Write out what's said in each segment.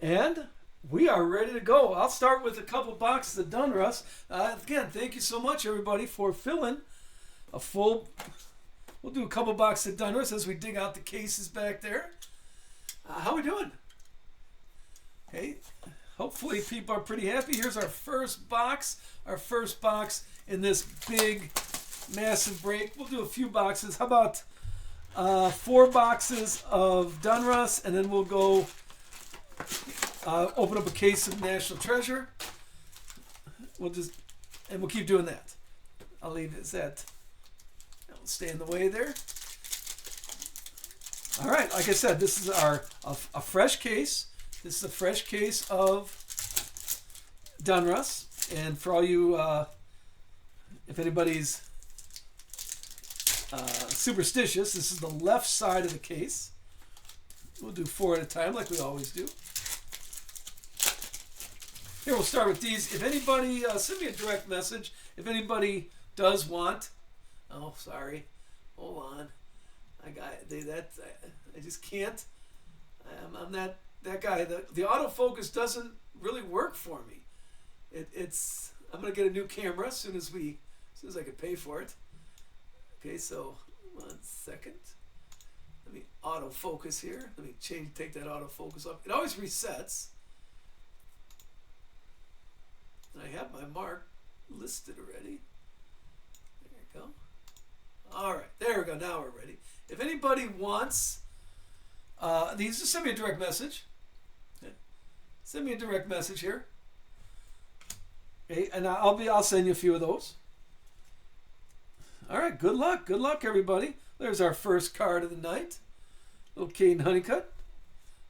And we are ready to go. I'll start with a couple boxes of Donruss. Again, thank you so much, everybody, for filling a full. We'll do a couple boxes of Donruss as we dig out the cases back there. How we doing? Hey, hopefully people are pretty happy. Here's our first box. Our first box in this big, massive break. We'll do a few boxes. How about 4 boxes of Donruss, and then we'll go open up a case of National Treasure. We'll keep doing that. I'll leave it as that. That'll stay in the way there. All right, like I said, this is a fresh case. This is a fresh case of Donruss, and for all you, if anybody's superstitious, this is the left side of the case. We'll do 4 at a time, like we always do. Here, we'll start with these. If anybody, send me a direct message. If anybody does want, oh, sorry, hold on. I just can't. I'm that guy. The autofocus doesn't really work for me. I'm gonna get a new camera as soon as I can pay for it. Okay, so 1 second. Let me autofocus here. Let me take that autofocus off. It always resets. And I have my mark listed already. There you go. All right, there we go. Now we're ready. If anybody wants these, just send me a direct message. Okay. Send me a direct message here. Okay, and I'll send you a few of those. All right, good luck, everybody. There's our first card of the night. Little Caden Honeycutt.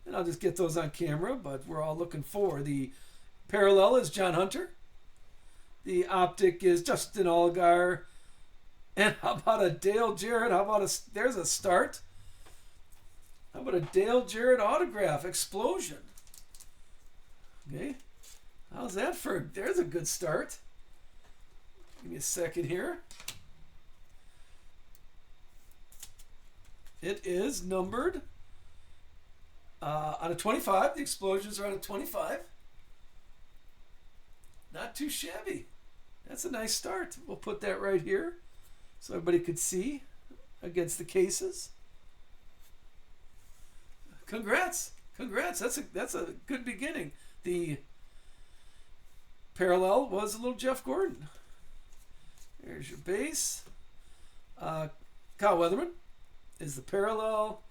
And I'll just get those on camera, but we're all looking for. The parallel is John Hunter. The optic is Justin Allgaier. And how about a Dale Jarrett? There's a start. How about a Dale Jarrett autograph? Explosion. Okay. How's that there's a good start. Give me a second here. It is numbered out of 25. The explosions are out of 25. Not too shabby. That's a nice start. We'll put that right here so everybody could see against the cases. Congrats. That's a good beginning. The parallel was a little Jeff Gordon. There's your base. Kyle Weatherman is the parallel.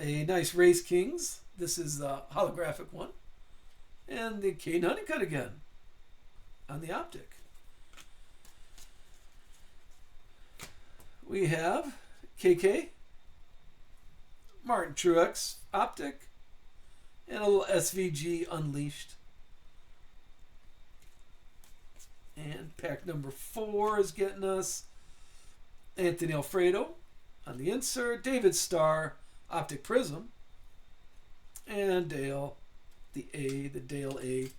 A nice Race Kings. This is the holographic one. And the Caden Honeycutt again on the optic. We have KK, Martin Truex optic, and a little SVG Unleashed. And pack number 4 is getting us Anthony Alfredo on the insert, David Starr optic prism, and Dale, the Dale A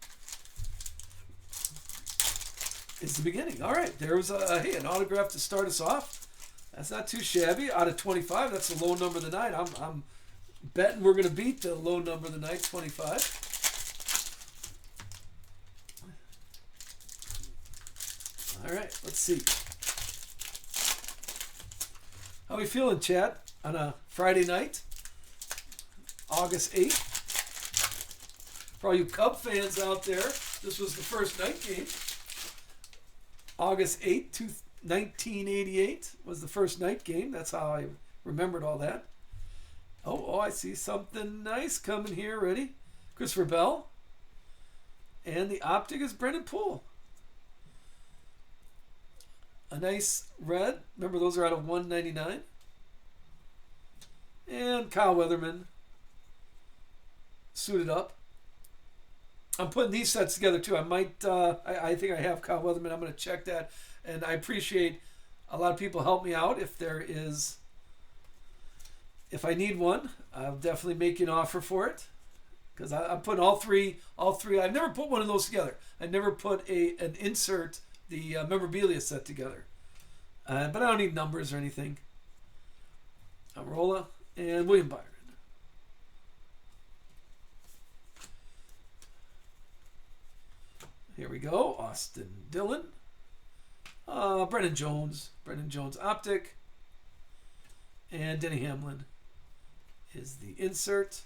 is the beginning. All right, there was an autograph to start us off. That's not too shabby. Out of 25, that's the low number of the night. I'm betting we're going to beat the low number of the night, 25. All right, let's see. How we feeling, chat, on a Friday night, August 8th? For all you Cub fans out there, this was the first night game. August 8th, 1988 was the first night game. That's how I remembered all that. Oh, I see something nice coming here. Ready? Christopher Bell. And the optic is Brendan Poole. A nice red. Remember, those are out of 199. And Kyle Weatherman suited up. I'm putting these sets together too. I might, I think I have Kyle Weatherman. I'm going to check that. And I appreciate a lot of people help me out. If I need one, I'll definitely make an offer for it. Because I'm putting all three. I've never put one of those together. I never put an insert, the memorabilia set together. But I don't need numbers or anything. Amarola and William Byron. Here we go. Austin Dillon. Brennan Jones. Brennan Jones Optic. And Denny Hamlin is the insert.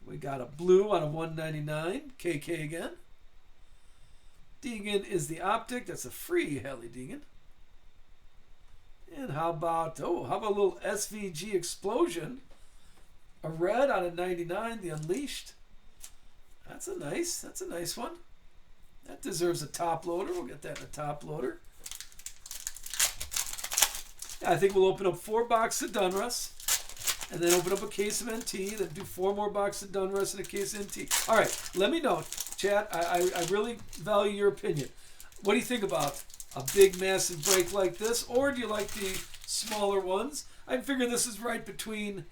We got a blue out of 199. KK again. Deegan is the Optic. That's a free Halley Deegan. And how about a little SVG Explosion? A red out of 99, the Unleashed. That's a nice one. That deserves a top loader. We'll get that in a top loader. Yeah, I think we'll open up 4 boxes of Donruss, and then open up a case of NT, then do 4 more boxes of Donruss and a case of NT. All right, let me know, chat. I really value your opinion. What do you think about a big, massive break like this, or do you like the smaller ones? I figure this is right between,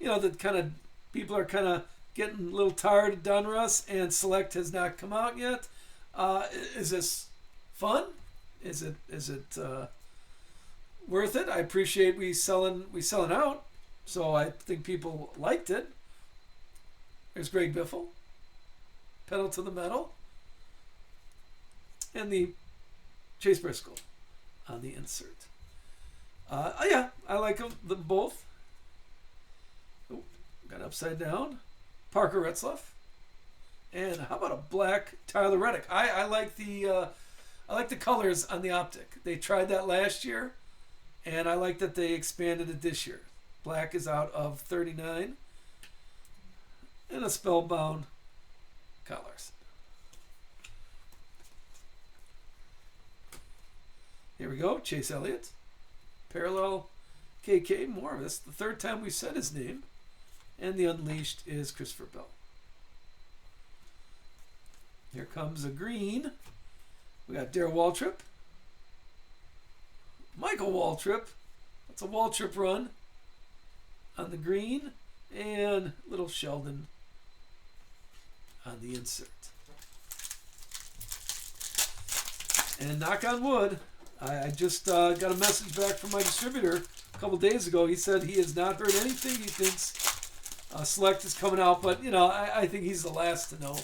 the kind of people are kind of getting a little tired of Donruss, and Select has not come out yet. Is this fun? Is it worth it? I appreciate we selling out, so I think people liked it. There's Greg Biffle, pedal to the metal, and the Chase Briscoe on the insert. Yeah, I like them both. Oh, got upside down. Parker Retzlaff. And how about a black Tyler Reddick? I like the colors on the Optic. They tried that last year, and I like that they expanded it this year. Black is out of 39. And a Spellbound colors. Here we go. Chase Elliott. Parallel KK Moore. That's the 3rd time we said his name. And the Unleashed is Christopher Bell. Here comes a green. We got Darrell Waltrip. Michael Waltrip. That's a Waltrip run on the green. And little Sheldon on the insert. And knock on wood, I just got a message back from my distributor a couple days ago. He said he has not heard anything. He thinks Select is coming out, but I think he's the last to know,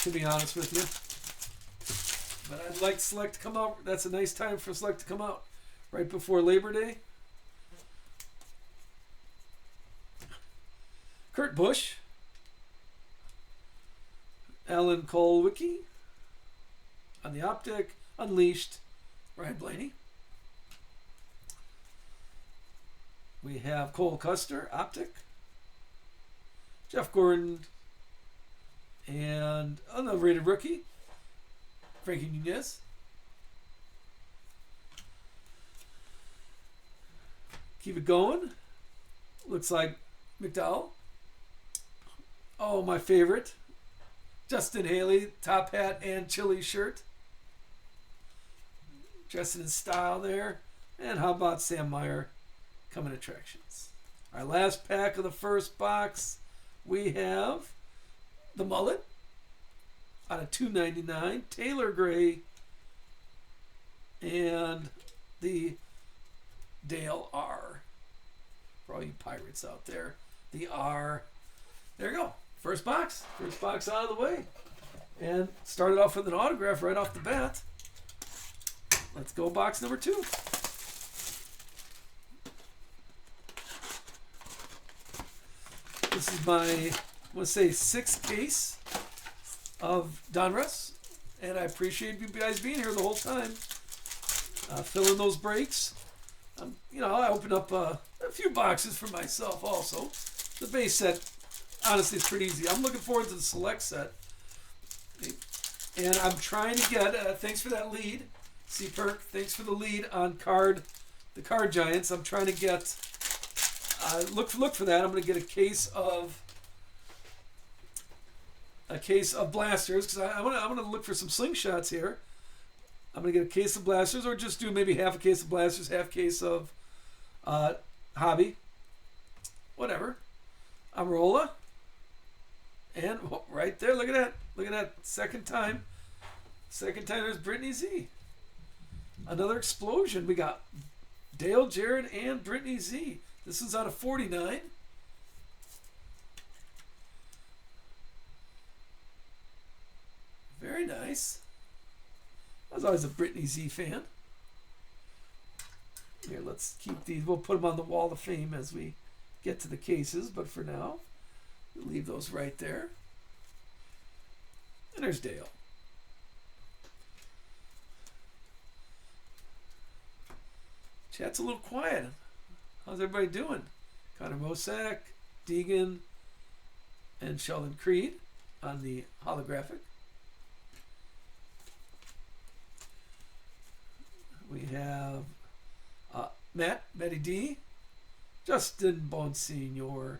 to be honest with you. But I'd like Select to come out. That's a nice time for Select to come out, right before Labor Day. Kurt Busch, Alan Colwicky on the Optic, Unleashed, Ryan Blaney. We have Cole Custer, Optic, Jeff Gordon, and unrated rookie, Frankie Nunez. Keep it going. Looks like McDowell. Oh, my favorite. Justin Haley, top hat and chili shirt. Dressing in style there. And how about Sam Meyer coming attractions? Our last pack of the first box, we have the mullet out of $2.99, Taylor Gray, and the Dale R. For all you pirates out there, the R. There you go. First box out of the way. And started off with an autograph right off the bat. Let's go box number 2. This is my, I want to say, 6th case of Donruss. And I appreciate you guys being here the whole time. Filling those breaks. I opened up a few boxes for myself also. The base set, honestly, is pretty easy. I'm looking forward to the Select set. And I'm trying to get, thanks for that lead, C-Perk, thanks for the lead on the Card Giants. I'm trying to get, look for that. I'm going to get a case of blasters, because I want to look for some slingshots here. I'm going to get a case of blasters, or just do maybe half a case of blasters, half case of hobby. Whatever. Amarola. And right there, look at that. Look at that. Second time there's Brittany Z. Another explosion. We got Dale Jarrett and Brittany Z. This is out of 49. Very nice. nice. I was always a Brittany Z fan. Here, let's keep these. We'll put them on the wall of fame as we get to the cases, but for now, we'll leave those right there. And there's Dale. Chat's a little quiet. How's everybody doing? Connor Mosak, Deegan, and Sheldon Creed on the holographic. We have Matty D, Justin Bonsignor,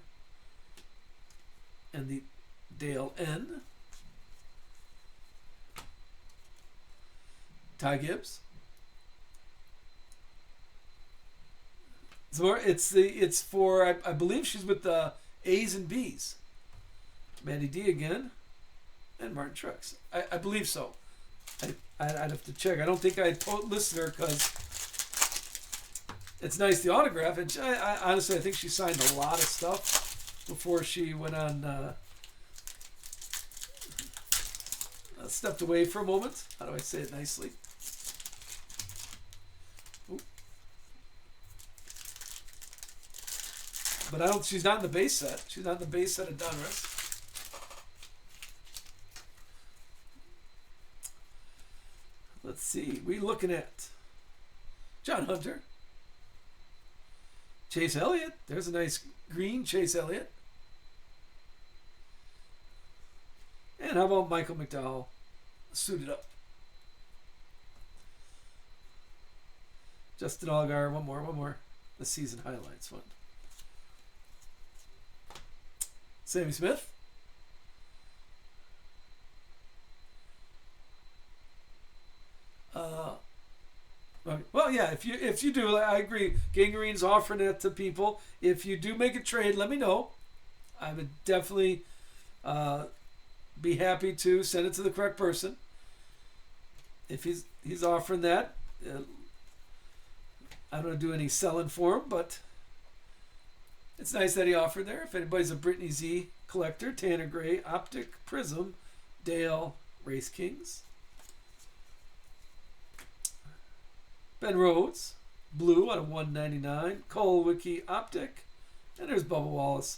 and the Dale N. Ty Gibbs. It's for I believe she's with the A's and B's. Matty D again, and Martin Truex. I believe so. I'd have to check. I don't think I listed her because it's nice, the autograph. And I honestly, I think she signed a lot of stuff before she went on, stepped away for a moment. How do I say it nicely? Ooh. But she's not in the base set. She's not in the base set of Donruss. Let's see. We're looking at John Hunter. Chase Elliott. There's a nice green Chase Elliott. And how about Michael McDowell suited up? Justin Allgaier. One more. The season highlights one. Sammy Smith. Well, yeah. If you do, I agree. Gangrene's offering it to people. If you do make a trade, let me know. I would definitely be happy to send it to the correct person. If he's offering that, I don't do any selling for him, but it's nice that he offered there. If anybody's a Brittany Z collector, Tanner Gray, Optic, Prism, Dale, Race Kings. Ben Rhodes, blue out of 199. Cole Wiki Optic. And there's Bubba Wallace,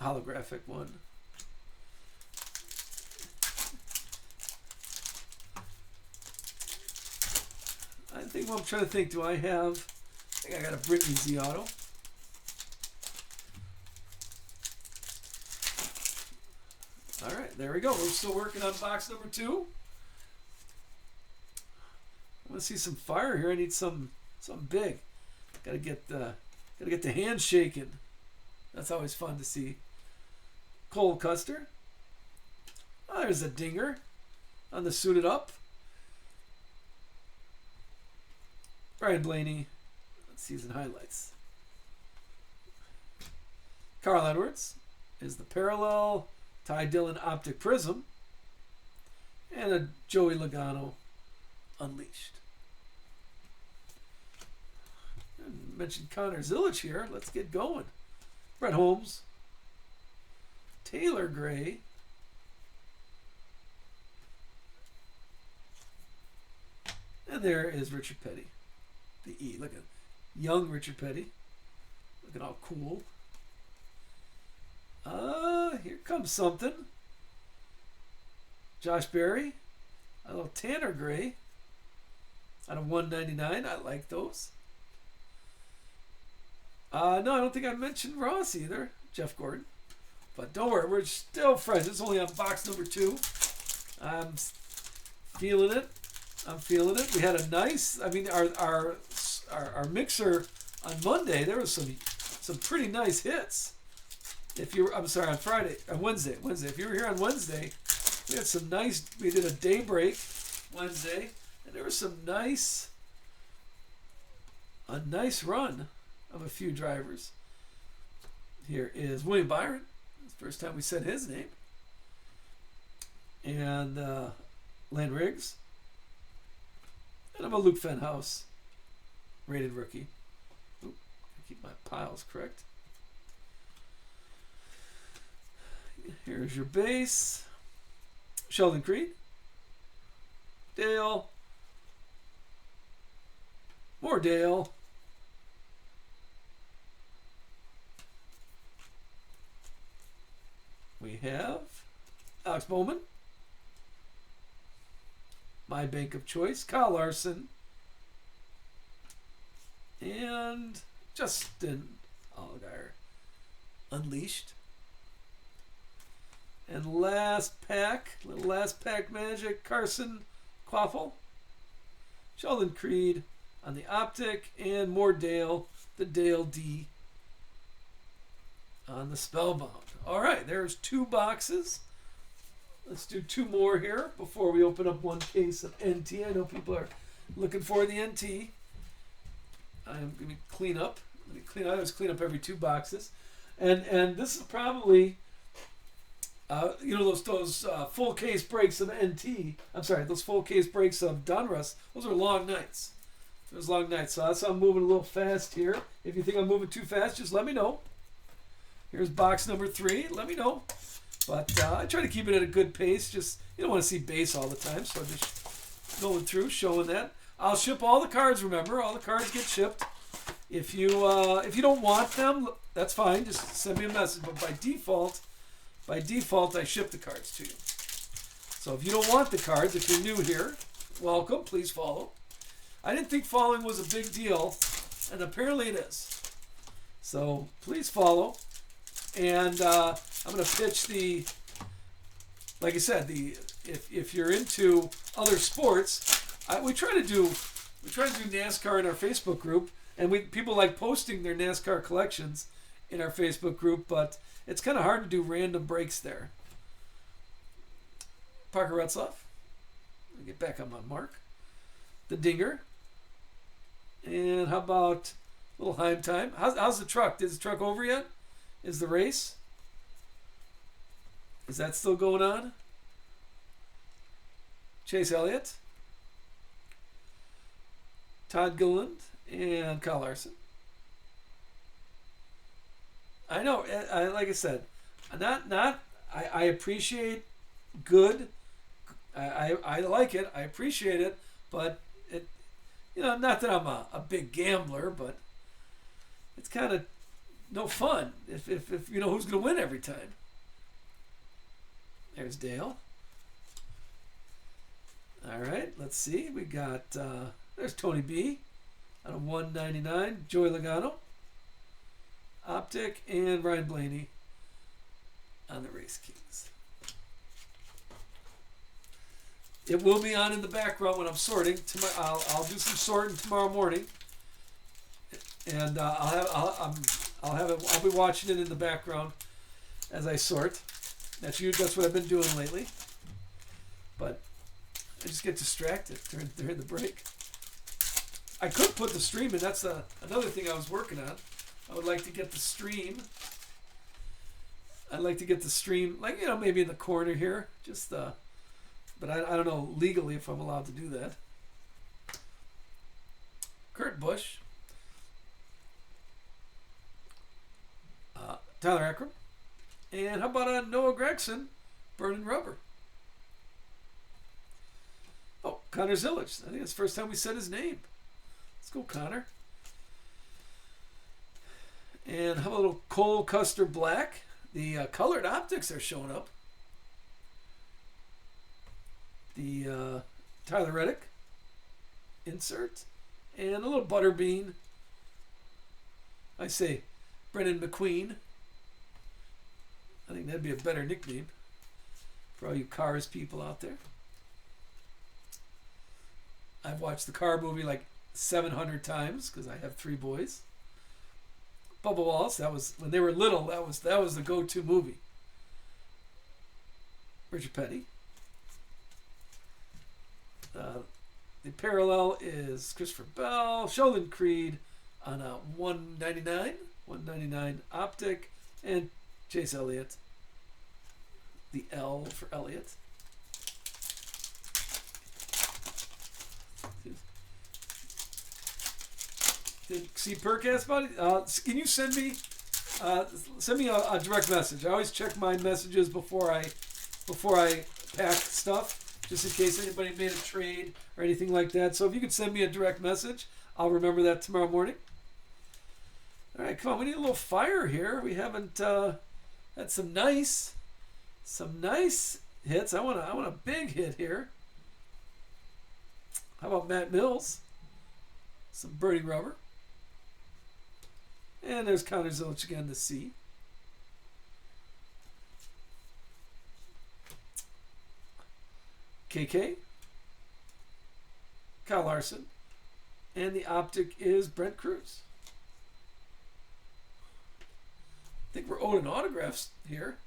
holographic one. I'm trying to think. Do I have? I think I got a Brittany Z auto. All right, there we go. We're still working on box number 2. I want to see some fire here. I need something big. Gotta get the hand shaking. That's always fun to see. Cole Custer. Oh, there's a dinger on the suited up. Brian Blaney. Season highlights. Carl Edwards is the parallel. Ty Dillon Optic Prism. And a Joey Logano Unleashed. I mentioned Connor Zillich here. Let's get going. Brett Holmes. Taylor Gray. And there is Richard Petty. The E. Look at young Richard Petty. Looking all cool. Here comes something. Josh Berry. A little Tanner Gray. Out of 199. I like those. No, I don't think I mentioned Ross either. Jeff Gordon. But don't worry, we're still friends. It's only on box number 2. I'm feeling it. We had a nice, our mixer on Monday, there was some pretty nice hits. On Wednesday. If you were here on Wednesday, we had we did a daybreak Wednesday, and there was a nice run of a few drivers. Here is William Byron. It's the first time we said his name. And Len Riggs. And I'm a Luke Fenhouse rated rookie. Oop, I keep my piles correct. Here's your base. Sheldon Creed. Dale. More Dale. We have Alex Bowman. My bank of choice, Kyle Larson. And Justin Allgaier. Unleashed. And last pack, little last pack magic, Carson Quaffle. Sheldon Creed on the optic, and more Dale, the Dale D on the Spellbound. All right, there's 2 boxes. Let's do 2 more here before we open up 1 case of NT. I know people are looking for the NT. I'm going to clean up. Let me clean up. I always clean up every 2 boxes. And this is probably, those full case breaks of NT. I'm sorry, those full case breaks of Donruss. Those are long nights. Those long nights. So that's why I'm moving a little fast here. If you think I'm moving too fast, just let me know. Here's box number 3. Let me know. But I try to keep it at a good pace. Just, you don't want to see base all the time. So just going through, showing that. I'll ship all the cards, remember. All the cards get shipped. If you don't want them, that's fine. Just send me a message. But by default, I ship the cards to you. So if you don't want the cards, if you're new here, welcome. Please follow. I didn't think following was a big deal, and apparently it is. So please follow. And I'm going to pitch like I said, if you're into other sports, we try to do NASCAR in our Facebook group, and people like posting their NASCAR collections in our Facebook group, but it's kind of hard to do random breaks there. Parker Retzlaff. Let me get back on my mark. The Dinger. And how about a little Heim time? How's the truck? Is the truck over yet? Is the race? Is that still going on? Chase Elliott. Todd Gilliland and Kyle Larson. I know, like I said, I appreciate good. I like it. I appreciate it, but it, not that I'm a big gambler, but it's kind of no fun if you know who's going to win every time. There's Dale. All right, let's see. We got there's Tony B out of 199. Joey Logano, optic, and Ryan Blaney on the Race Kings. It will be on in the background when I'm sorting. I'll do some sorting tomorrow morning, and I'll be watching it in the background as I sort. That's what I've been doing lately. But I just get distracted during the break. I could put the stream in. That's another thing I was working on. I would like to get the stream. I'd like to get the stream, like, maybe in the corner here. Just, but I don't know legally if I'm allowed to do that. Kurt Busch. Tyler Eckram. And how about Noah Gregson, Burning Rubber? Oh, Connor Zillage. I think it's the first time we said his name. Let's go, Connor. And how about a little Cole Custer Black? The colored optics are showing up. The Tyler Reddick insert. And a little Butterbean. I say Brennan McQueen. I think that'd be a better nickname for all you Cars people out there. I've watched the Car movie like 700 times because I have 3 boys. Bubba Wallace, that was when they were little. That was the go-to movie. Richard Petty. The parallel is Christopher Bell, Sheldon Creed on a 199 optic, and Chase Elliott. The L for Elliott. See, Perk asked about it. Can you send me a direct message? I always check my messages before I pack stuff, just in case anybody made a trade or anything like that. So if you could send me a direct message, I'll remember that tomorrow morning. All right, come on. We need a little fire here. We haven't had some nice hits. I want a big hit here. How about Matt Mills? Some burning rubber. And there's Connor Zilic again to C. KK. Kyle Larson. And the optic is Brent Cruz. I think we're owed an autograph here.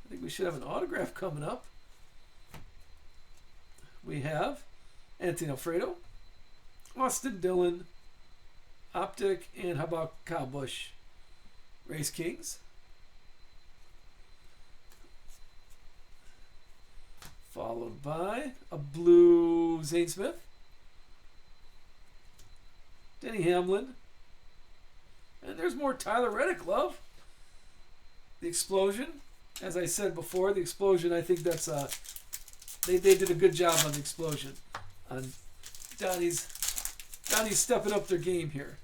I think we should have an autograph coming up. We have Anthony Alfredo, Austin Dillon, optic, and how about Kyle Busch? Race Kings. Followed by a blue Zane Smith, Denny Hamlin, and there's more Tyler Reddick love. The Explosion, as I said before, the Explosion, I think that's they did a good job on the Explosion. On Donnie's stepping up their game here.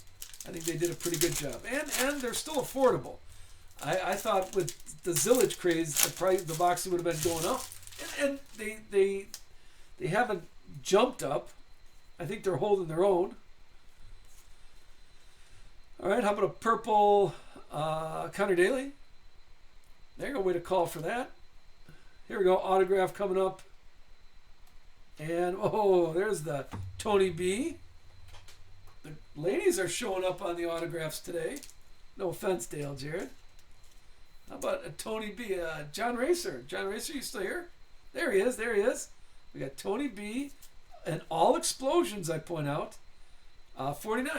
I think they did a pretty good job, and they're still affordable. I thought with the Zillage craze, the boxing would have been going up, and they haven't jumped up. I think they're holding their own. All right, how about a purple Connor Daly? There you go, way to call for that. Here we go, autograph coming up. And, oh, there's the Tony B. The ladies are showing up on the autographs today. No offense, Dale Jarrett. How about a Tony B? John Racer. John Racer, you still here? There he is, there he is. We got Tony B. And all Explosions, I point out. 49.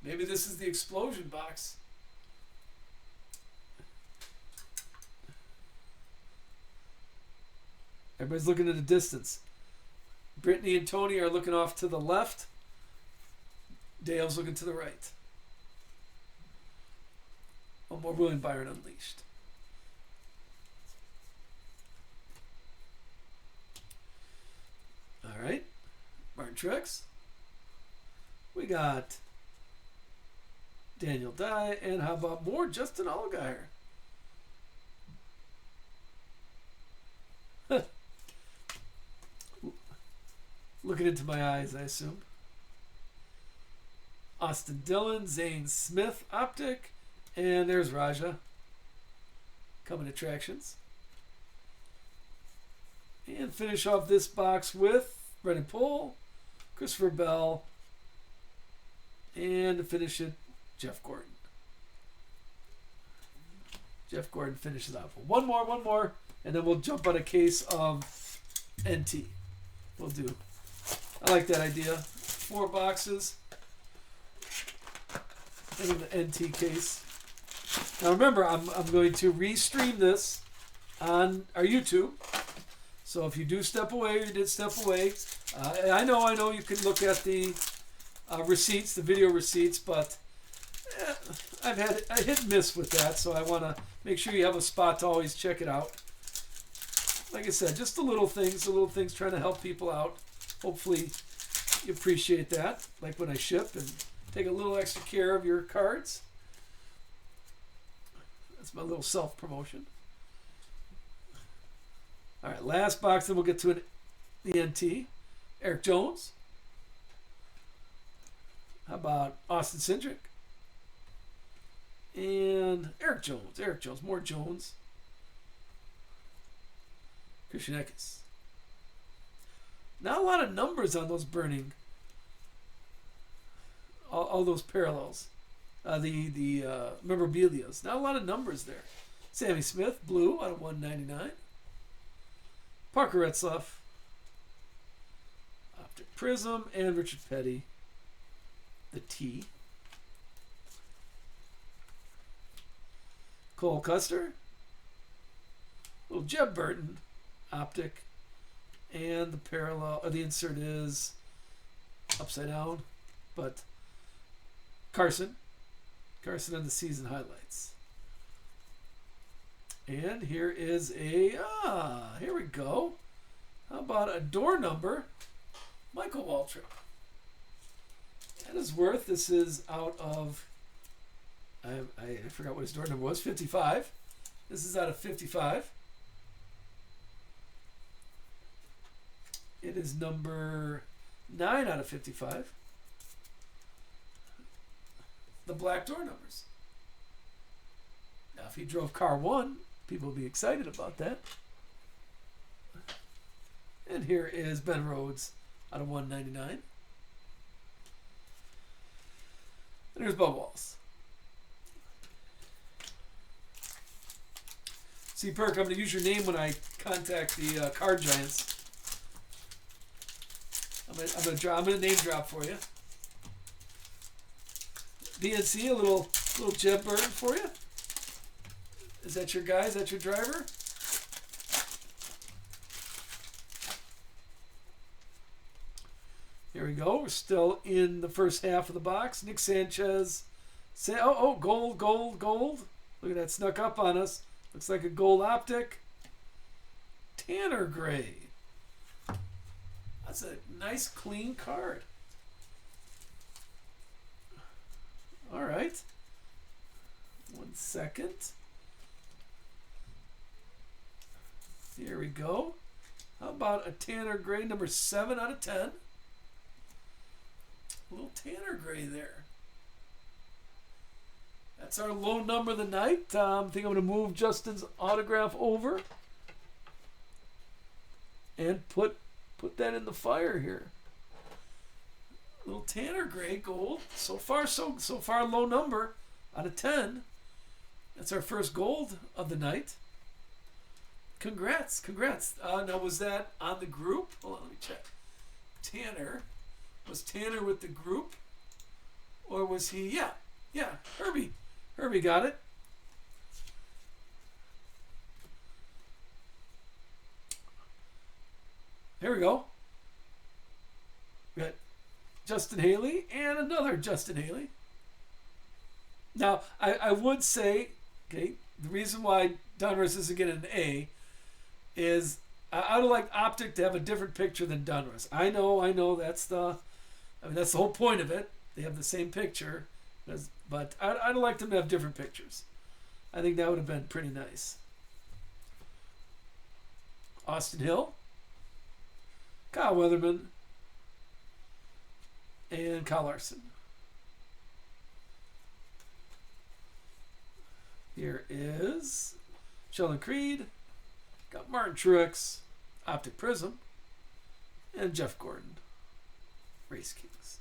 Maybe this is the Explosion box. Everybody's looking at the distance. Brittany and Tony are looking off to the left. Dale's looking to the right. One more William Byron Unleashed. All right. Martin Truex. We got Daniel Dye. And how about more Justin Allgaier? Looking into my eyes, I assume. Austin Dillon, Zane Smith, optic, and there's Raja. Coming attractions. And finish off this box with Brendan Poole, Christopher Bell, and to finish it, Jeff Gordon. Jeff Gordon finishes off. One more, and then we'll jump on a case of NT. We'll do. I like that idea. 4 boxes. And an NT case. Now remember, I'm going to restream this on our YouTube. So if you do step away, or you did step away, I know you can look at the receipts, the video receipts, but I've had a hit and miss with that, so I want to make sure you have a spot to always check it out. Like I said, just the little things trying to help people out. Hopefully you appreciate that, like when I ship and take a little extra care of your cards. That's my little self-promotion. All right, last box, then we'll get to the NT. Eric Jones. How about Austin Cindric? And Eric Jones, more Jones. Christian Eckes. Not a lot of numbers on those burning. All those parallels. The memorabilias. Not a lot of numbers there. Sammy Smith, blue out of 199. Parker Retzlaff. Optic Prism. And Richard Petty. The T. Cole Custer. Little Jeb Burton. Optic. And the parallel, or the insert is upside down, but Carson on the season highlights. And here is here we go. How about a door number? Michael Waltrip. That is worth. This is out of, I forgot what his door number was, 55. This is out of 55. It is number 9 out of 55. The black door numbers. Now, if he drove car 1, people would be excited about that. And here is Ben Rhodes out of 199. And here's Bubba Wallace. See, Perk, I'm going to use your name when I contact the card giants. I'm gonna name drop for you. BNC, a little Jeb Burton for you. Is that your guy? Is that your driver? Here we go. We're still in the first half of the box. Nick Sanchez. Gold. Look at that, snuck up on us. Looks like a gold optic. Tanner Gray. That's a nice, clean card. All right. 1 second. Here we go. How about a Tanner Gray, number 7 out of 10? A little Tanner Gray there. That's our low number of the night. I think I'm going to move Justin's autograph over and put that in the fire here. A little Tanner Gray gold. So far low number out of 10. That's our first gold of the night. Congrats. Now, was that on the group? Hold on, let me check. Tanner. Was Tanner with the group? Or was he? Yeah. Herbie got it. Here we go. We got Justin Haley and another Justin Haley. Now, I would say, okay, the reason why Donruss isn't getting an A is I would like Optic to have a different picture than Donruss. I know that's the whole point of it. They have the same picture, but I'd like them to have different pictures. I think that would have been pretty nice. Austin Hill, Kyle Weatherman, and Kyle Larson. Here is Sheldon Creed, got Martin Truex, Optic Prism, and Jeff Gordon, Race Kings.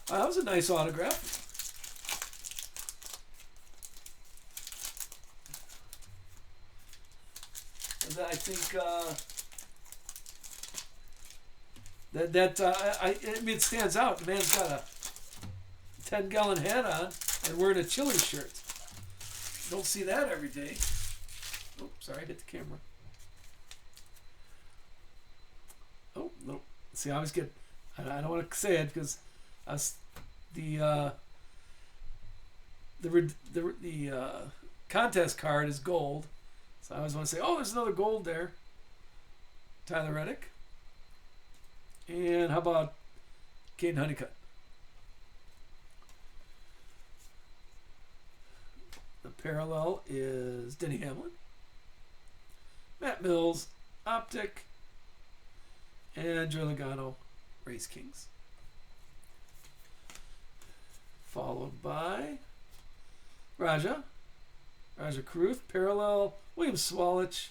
That was a nice autograph. I think it stands out. The man's got a 10-gallon hat on and wearing a Chili shirt. Don't see that every day. Oh, sorry, I hit the camera. Oh, no. See, I always get. I don't want to say it because the contest card is gold. So I always want to say, oh, there's another gold there. Tyler Reddick. And how about Caden Honeycutt? The parallel is Denny Hamlin, Matt Mills, Optic, and Joey Logano, Race Kings. Followed by Raja Caruth, parallel, William Swalich,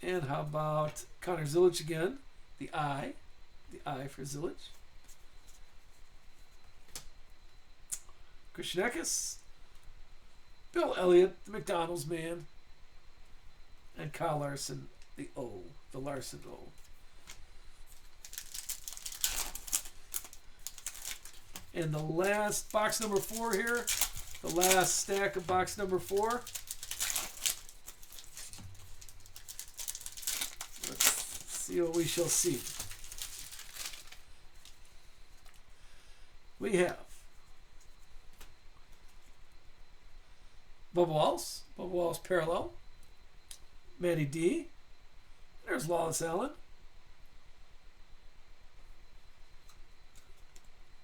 and how about Connor Zilic again? The I for Zilic. Christian Eckes, Bill Elliott, the McDonald's man, and Kyle Larson, the Larson O. And the last box number 4 here, the last stack of box number 4. Let's see what we shall see. We have Bubba Wallace parallel, Matty D. There's Lawless Allen.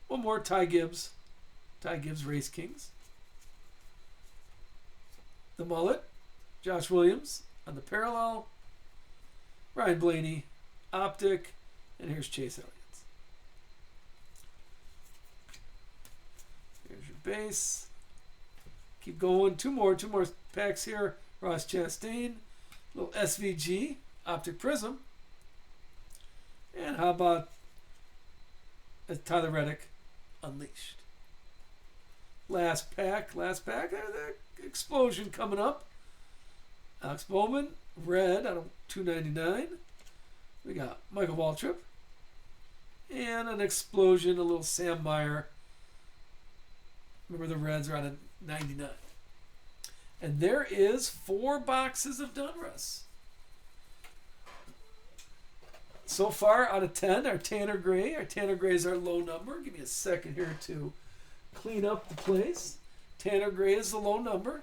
One more, Ty Gibbs. Ty Gibbs Race Kings. The Mullet, Josh Williams on the parallel. Ryan Blaney, Optic, and here's Chase Elliott. Here's your base. Keep going. Two more packs here. Ross Chastain, little SVG, Optic Prism. And how about Tyler Reddick, Unleashed. Last pack. The explosion coming up. Alex Bowman, red out of 299. We got Michael Waltrip. And an explosion, a little Sam Meyer. Remember the Reds are out of 99. And there is 4 boxes of Donruss. So far, out of 10, our Tanner Gray. Our Tanner Gray is our low number. Give me a second here to clean up the place. Tanner Gray is the low number.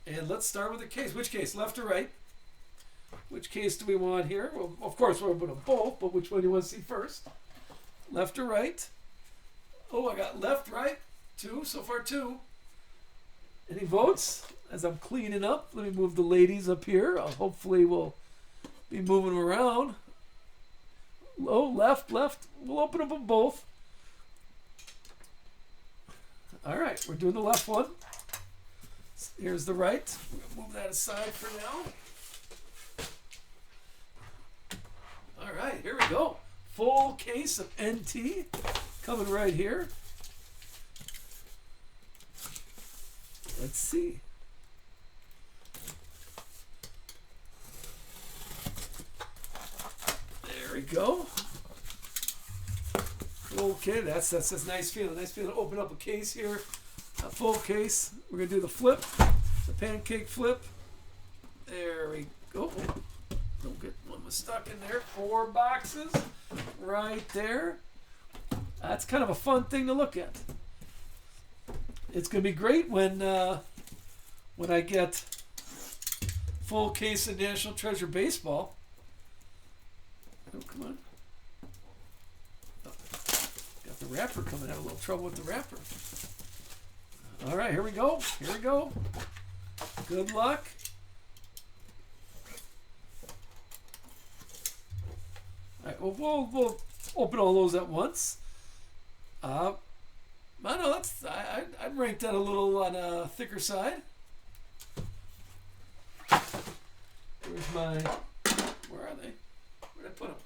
And let's start with the case. Which case, left or right? Which case do we want here? Well, of course, we're going to put them both, but which one do you want to see first? Left or right? Oh, I got left, right, 2. So far, 2. Any votes? As I'm cleaning up, let me move the ladies up here. Hopefully, we'll be moving them around. Oh, left. We'll open up them both. All right, we're doing the left one. Here's the right. We're going to move that aside for now. All right, here we go. Full case of NT coming right here. Let's see. There we go. Okay, that's a nice feeling. Nice feeling to open up a case here. A full case. We're going to do the flip. The pancake flip. There we go. Don't get one was stuck in there. 4 boxes right there. That's kind of a fun thing to look at. It's going to be great when I get full case of National Treasure Baseball. Oh, come on. Oh, got the wrapper coming. Had a little trouble with the wrapper. All right, here we go. Good luck. All right, well, we'll open all those at once. I know I'd rank that a little on a thicker side. Where's my? Where are they? Where'd I put them?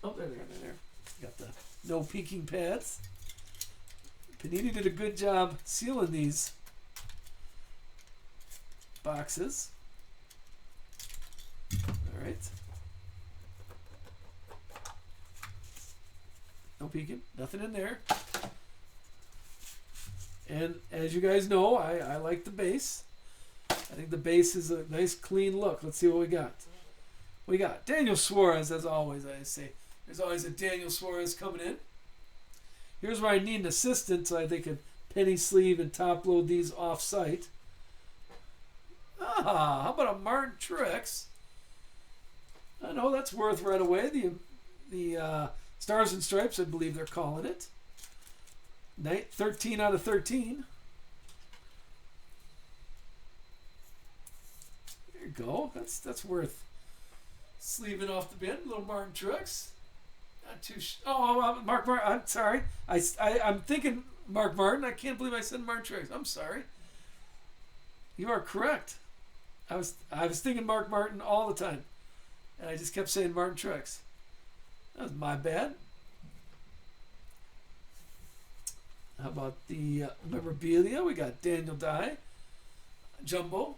Oh, there they are. There. Got the no peeking pads. Panini did a good job sealing these boxes. All right. No peeking, nothing in there. And as you guys know, I like the base. I think the base is a nice clean look. Let's see what we got. We got Daniel Suarez, as always, I say. There's always a Daniel Suarez coming in. Here's where I need an assistant so they can penny sleeve and top load these off site. How about a Martin Truex? I know that's worth right away. The Stars and Stripes, I believe they're calling it. 13 out of 13. There you go. That's worth sleeving off the bin. Little Martin Truex. Not too. Mark Martin. I'm sorry. I'm thinking Mark Martin. I can't believe I said Martin Truex. I'm sorry. You are correct. I was thinking Mark Martin all the time, and I just kept saying Martin Truex. That was my bad. How about the memorabilia? We got Daniel Dye, Jumbo,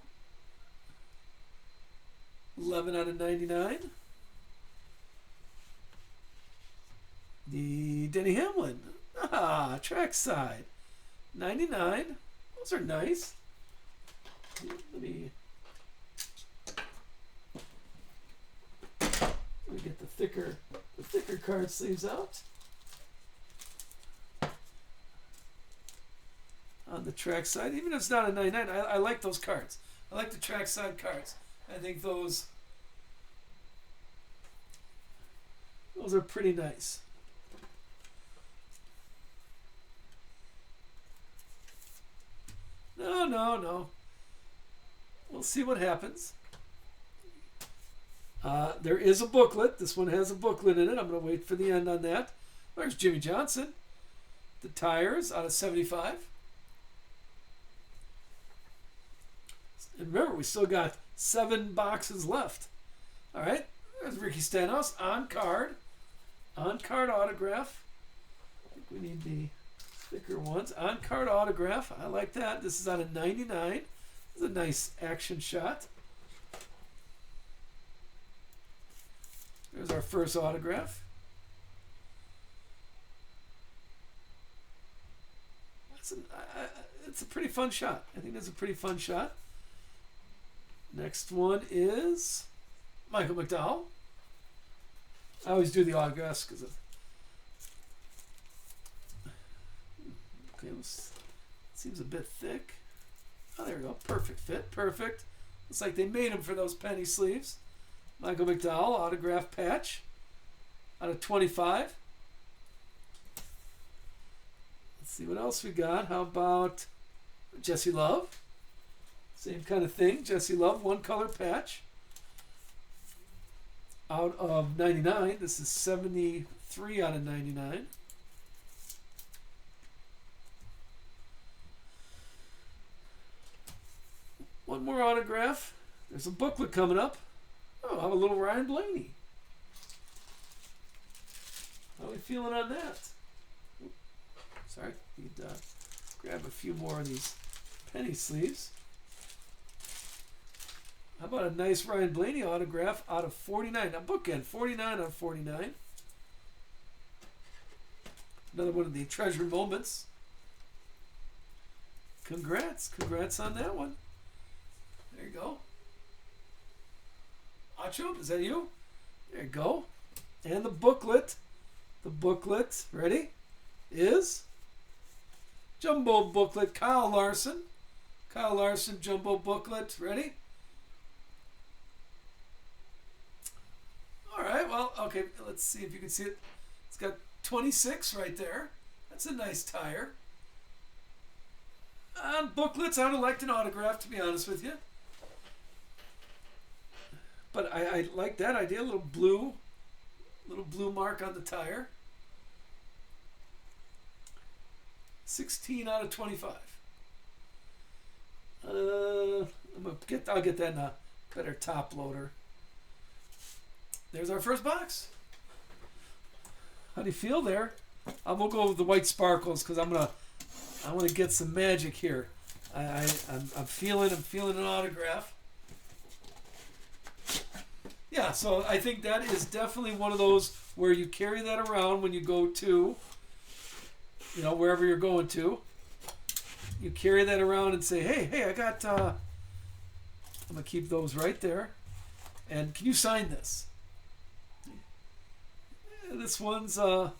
11 out of 99. The Denny Hamlin, trackside, 99. Those are nice. Let me get the thicker card sleeves out. on the trackside. Even if it's not a 99, I like those cards. I like the trackside cards. I think those are pretty nice. No. We'll see what happens. There is a booklet. This one has a booklet in it. I'm going to wait for the end on that. There's Jimmy Johnson. The tires out of 75. And remember, we still got 7 boxes left. All right. There's Ricky Stenhouse on card. On card autograph. I think we need the thicker ones. On card autograph. I like that. This is out of 99. This is a nice action shot. There's our first autograph. It's a pretty fun shot. I think that's a pretty fun shot. Next one is Michael McDowell. I always do the autographs because of... Okay, it seems a bit thick. Oh, there we go. Perfect fit. Perfect. Looks like they made them for those penny sleeves. Michael McDowell, autograph patch out of 25. Let's see what else we got. How about Jesse Love? Same kind of thing. Jesse Love, one color patch out of 99. This is 73 out of 99. One more autograph. There's a booklet coming up. Oh, I have a little Ryan Blaney. How are we feeling on that? Sorry, need to grab a few more of these penny sleeves. How about a nice Ryan Blaney autograph out of 49? Now, bookend, 49 out of 49. Another one of the treasure moments. Congrats on that one. There you go. Acho, is that you? There you go. And the booklet. The booklet, ready? Is jumbo booklet, Kyle Larson. Kyle Larson, jumbo booklet, ready? All right, well, okay, let's see if you can see it. It's got 26 right there. That's a nice tire. On booklets, I would have liked an autograph, to be honest with you. But I like that idea, a little blue mark on the tire. 16 out of 25. I'll get that in a better top loader. There's our first box. How do you feel there? I'm gonna go with the white sparkles because I want to get some magic here. I'm feeling an autograph. Yeah, so I think that is definitely one of those where you carry that around when you go to, wherever you're going to. You carry that around and say, hey, I got, I'm going to keep those right there. And can you sign this? This one's a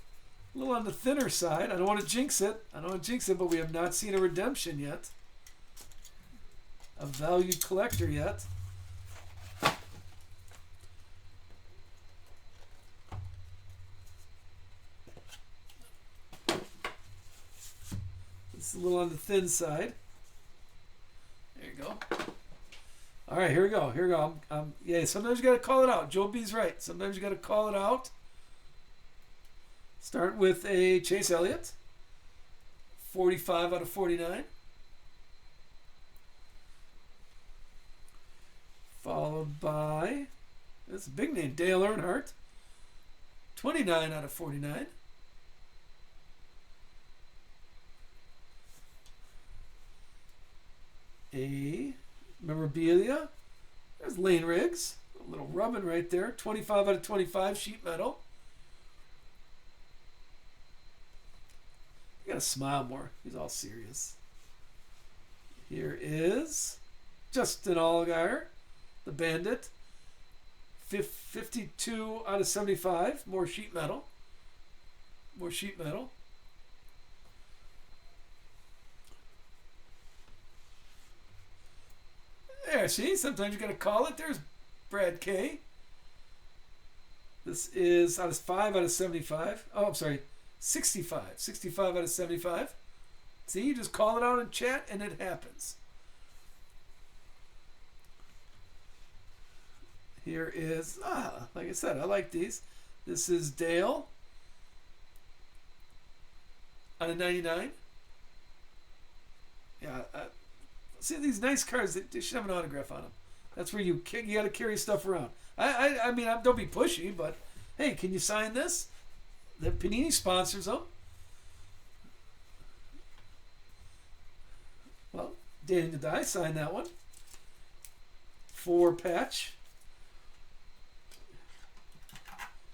little on the thinner side. I don't want to jinx it, but we have not seen a redemption yet. A valued collector yet. It's a little on the thin side. There you go. All right, here we go. Yeah, sometimes you got to call it out. Joe B's right. Sometimes you got to call it out. Start with a Chase Elliott. 45 out of 49. Followed by, that's a big name, Dale Earnhardt. 29 out of 49. A memorabilia. There's Lane Riggs. A little rubbing right there. 25 out of 25 sheet metal. You gotta smile more. He's all serious. Here is Justin Allgaier, the Bandit. 52 out of 75. More sheet metal. Yeah, see, sometimes you got to call it. There's Brad K. This is out of 5 out of 75. Oh, I'm sorry, 65. 65 out of 75. See, you just call it out in chat and it happens. Here is, like I said, I like these. This is Dale out of 99. Yeah, see these nice cards, they should have an autograph on them. That's where you got to carry stuff around. I mean, don't be pushy, but hey, can you sign this? The Panini sponsors them. Well, Danny the Die signed that one. 4 patch.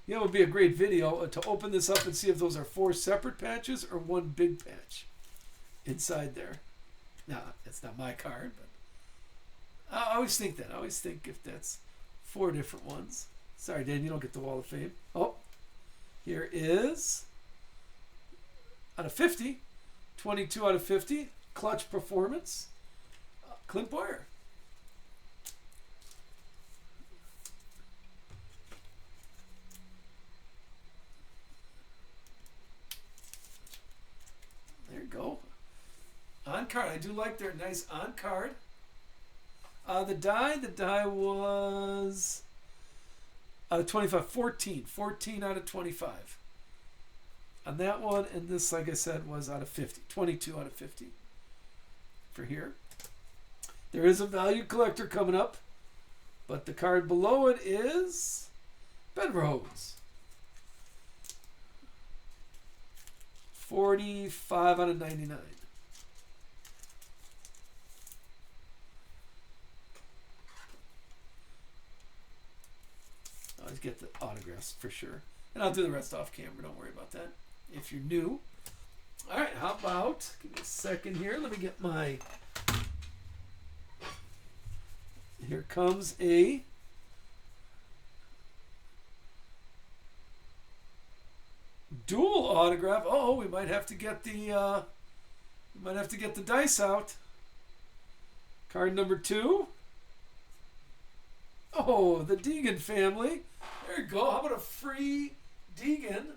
Yeah, it would be a great video to open this up and see if those are 4 separate patches or one big patch inside there. No, it's not my card, but I always think that. I always think if that's 4 different ones. Sorry, Dan, you don't get the Wall of Fame. Oh, here is out of 50, 22 out of 50, clutch performance, Clint Boyer. There you go. On card. I do like their nice on card. The die was out of 25, 14 out of 25 on that one, and this, like I said, was out of 50, 22 out of 50 for here. There is a value collector coming up, but the card below it is Ben Rhodes, 45 out of 99. Always get the autographs for sure. And I'll do the rest off camera. Don't worry about that if you're new. All right, how about, give me a second here. Let me get my, here comes a dual autograph. Oh, we might have to get the dice out. Card number 2. Oh, the Deegan family. There you go. How about a free Deegan?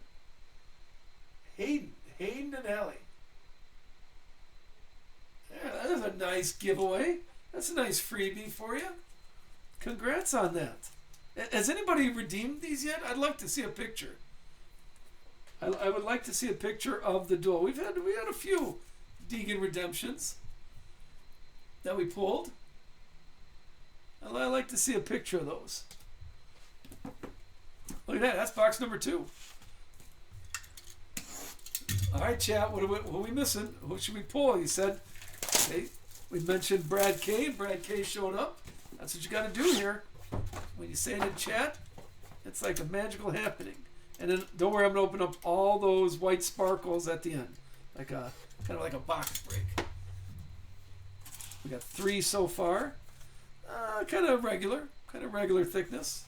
Hayden and Ellie. Yeah, that is a nice giveaway. That's a nice freebie for you. Congrats on that. Has anybody redeemed these yet? I'd like to see a picture. I would like to see a picture of the duel. We had a few Deegan redemptions that we pulled. I like to see a picture of those. Look at that. That's box number 2. All right, chat. What are we missing? Who should we pull? You said, okay, we mentioned Brad K. Brad K showed up. That's what you got to do here. When you say it in chat, it's like a magical happening. And then don't worry, I'm going to open up all those white sparkles at the end. Like kind of like a box break. We got 3 so far. Kind of regular thickness.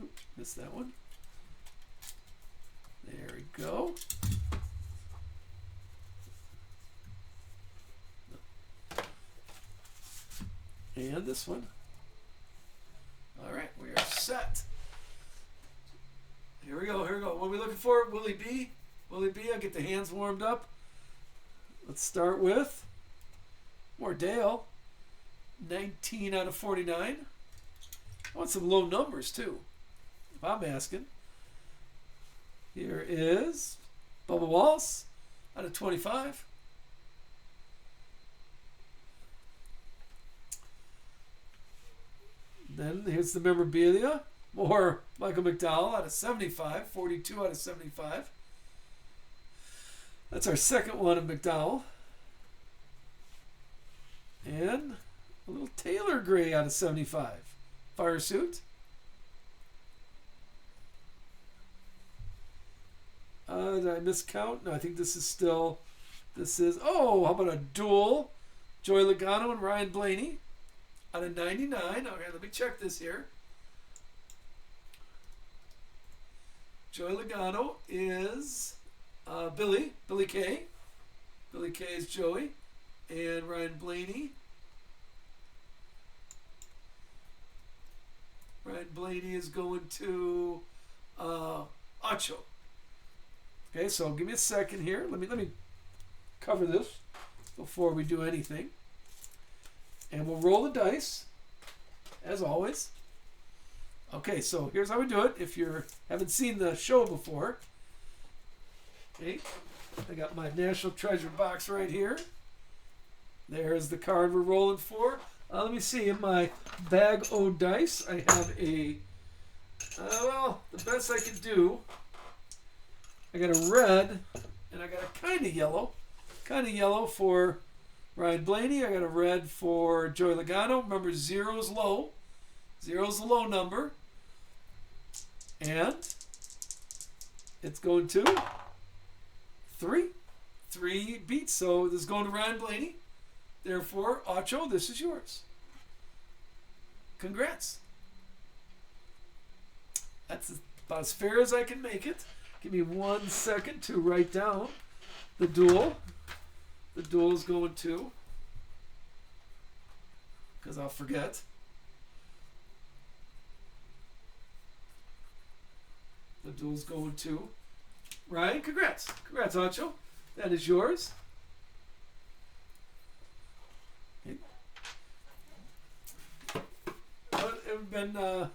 Oop, missed that one. There we go. And this one. All right, we are set. Here we go. What are we looking for? Willie B. Willie B. I'll get the hands warmed up. Let's start with more Dale. 19 out of 49. I want some low numbers too, if I'm asking. Here is Bubba Wallace out of 25. Then here's the memorabilia. More Michael McDowell out of 75. 42 out of 75. That's our second one of McDowell. And a little Taylor Gray out of 75. Fire suit. Did I miscount? No, I think this is still, oh, how about a duel? Joey Logano and Ryan Blaney out of 99. Okay, let me check this here. Joey Logano is Billy K. Billy K is Joey. And Ryan Blaney. Ryan Blaney is going to Acho. Okay, so give me a second here. Let me cover this before we do anything. And we'll roll the dice, as always. Okay, so here's how we do it. If you haven't seen the show before. Okay, I got my National Treasure box right here. There's the card we're rolling for. Let me see. In my bag o' dice, I have a... well, the best I can do... I got a red, and I got a kind of yellow. Kind of yellow for Ryan Blaney. I got a red for Joey Logano. Remember, 0 is low. 0 is the low number. And it's going to 3. 3 beats. So this is going to Ryan Blaney. Therefore, Acho, this is yours. Congrats. That's about as fair as I can make it. Give me 1 second to write down the duel. The duel is going to, because I'll forget. The duel is going to Ryan. Congrats. Congrats, Acho. That is yours. It would have been,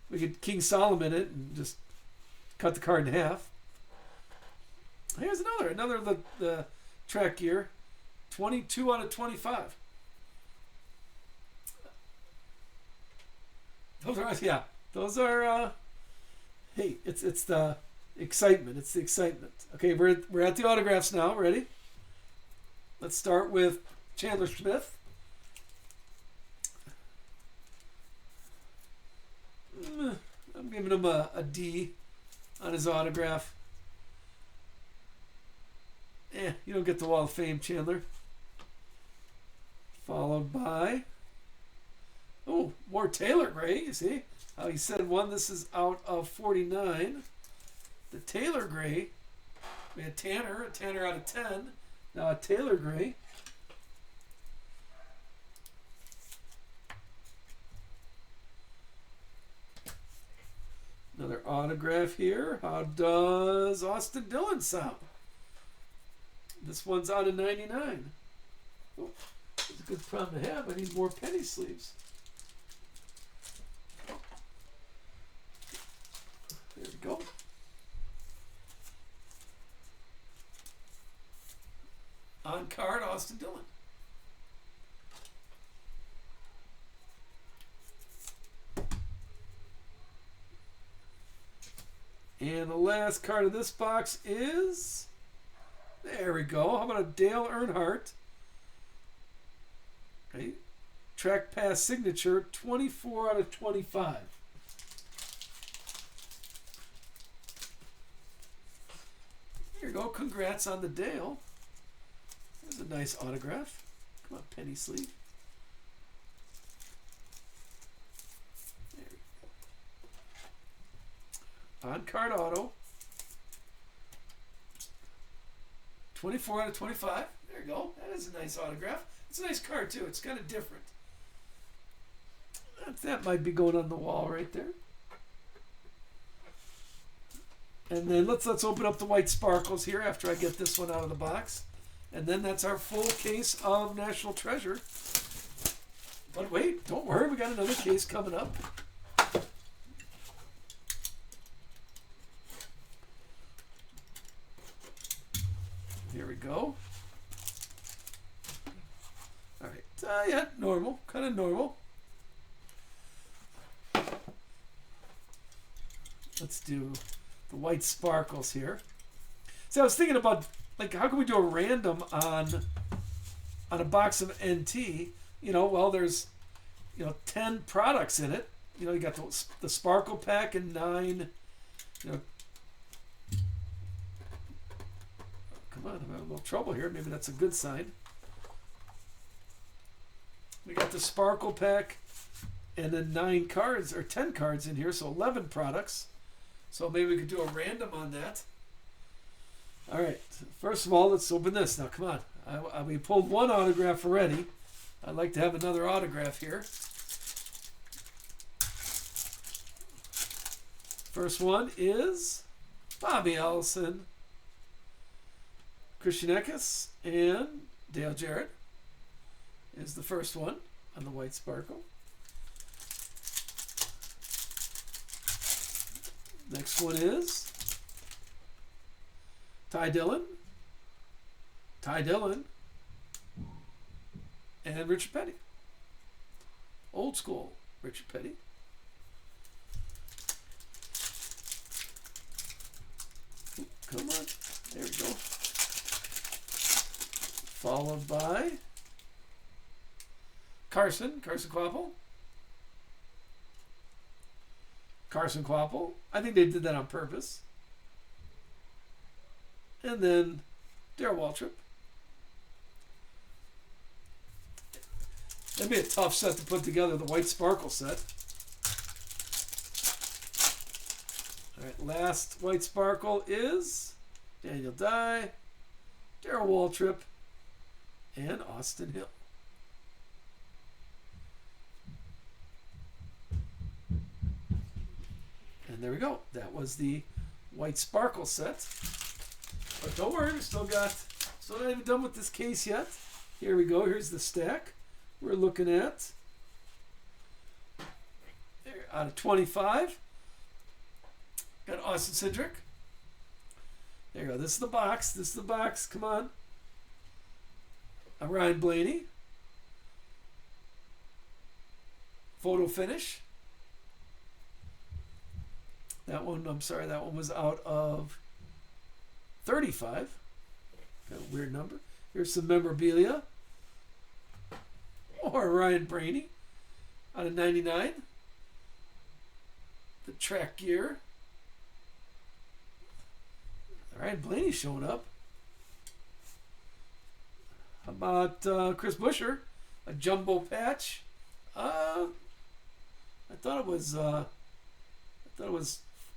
we could King Solomon it and just cut the card in half. Here's another of the track gear. 22 out of 25. Those are, hey, it's the excitement. It's the excitement. Okay, we're at the autographs now. Ready? Let's start with Chandler Smith. I'm giving him a D on his autograph. You don't get the Wall of Fame, Chandler. Followed by, more Taylor Gray. You see how he said one. This is out of 49. The Taylor Gray. We had Tanner out of 10. Now a Taylor Gray. Another autograph here. How does Austin Dillon sound? This one's out of 99. Oh, that's a good problem to have. I need more penny sleeves. There we go. On card, Austin Dillon. And the last card of this box is... There we go. How about a Dale Earnhardt? Okay. Track Pass signature, 24 out of 25. There you go. Congrats on the Dale. There's a nice autograph. Come on, penny sleeve. There we go. On card auto. 24 out of 25. There you go. That is a nice autograph. It's a nice card, too. It's kind of different. That might be going on the wall right there. And then let's open up the white sparkles here after I get this one out of the box. And then that's our full case of National Treasure. But wait, don't worry. We got another case coming up. Here we go. All right. Yeah, normal. Kind of normal. Let's do the white sparkles here. See, I was thinking about, like, how can we do a random on a box of NT? You know, well, there's, 10 products in it. You got the sparkle pack and 9, come on, I'm having a little trouble here. Maybe that's a good sign. We got the sparkle pack and then 9 cards, or 10 cards in here, so 11 products. So maybe we could do a random on that. All right. First of all, let's open this. Now, come on. We pulled one autograph already. I'd like to have another autograph here. First one is Bobby Allison, Christian Eckes, and Dale Jarrett is the first one on the white sparkle. Next one is Ty Dillon, and Richard Petty. Old school Richard Petty. Come on. There we go. Followed by Carson Kvapil. Carson Kvapil. I think they did that on purpose. And then Darrell Waltrip. That'd be a tough set to put together, the white sparkle set. All right, last white sparkle is Daniel Dye, Darrell Waltrip, and Austin Hill. And there we go. That was the white sparkle set. But don't worry, we still not even done with this case yet. Here we go. Here's the stack. We're looking at there, out of 25. Got Austin Cindric. There you go. This is the box. Come on. Ryan Blaney. Photo finish. That one was out of 35. Got a weird number. Here's some memorabilia. Or Ryan Blaney out of 99. The track gear. Ryan Blaney showing up. How about Chris Buescher? A jumbo patch. I thought it was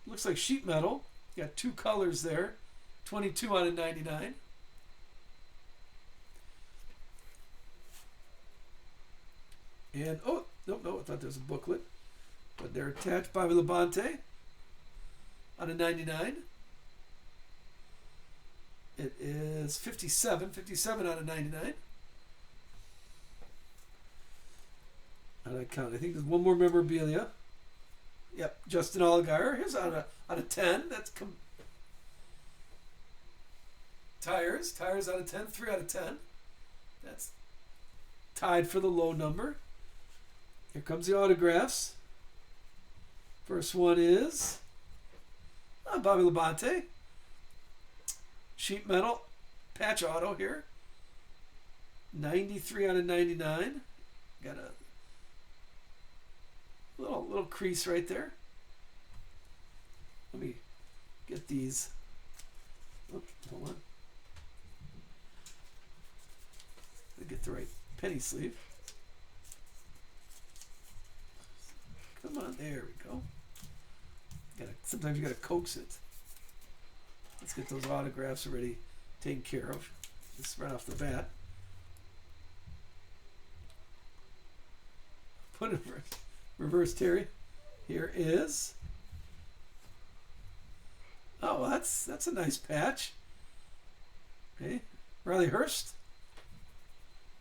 looks like sheet metal. Got two colors there. 22 out of 99. And no, I thought there was a booklet. But they're attached. Bobby Labonte out of 99. It is 57 out of 99. How did I count? I think there's one more memorabilia. Yep, Justin Allgaier. Here's out of 10. That's tires out of 10. 3 out of 10. That's tied for the low number. Here comes the autographs. First one is Bobby Labonte. Sheet metal patch auto here. 93 out of 99. Got a little crease right there. Let me get these. Oops, hold on. Let me get the right penny sleeve. Come on, there we go. Sometimes you gotta coax it. Let's get those autographs already taken care of. Just right off the bat. Put it reverse, Terry. Here is. Oh, that's a nice patch. Okay, Riley Hurst.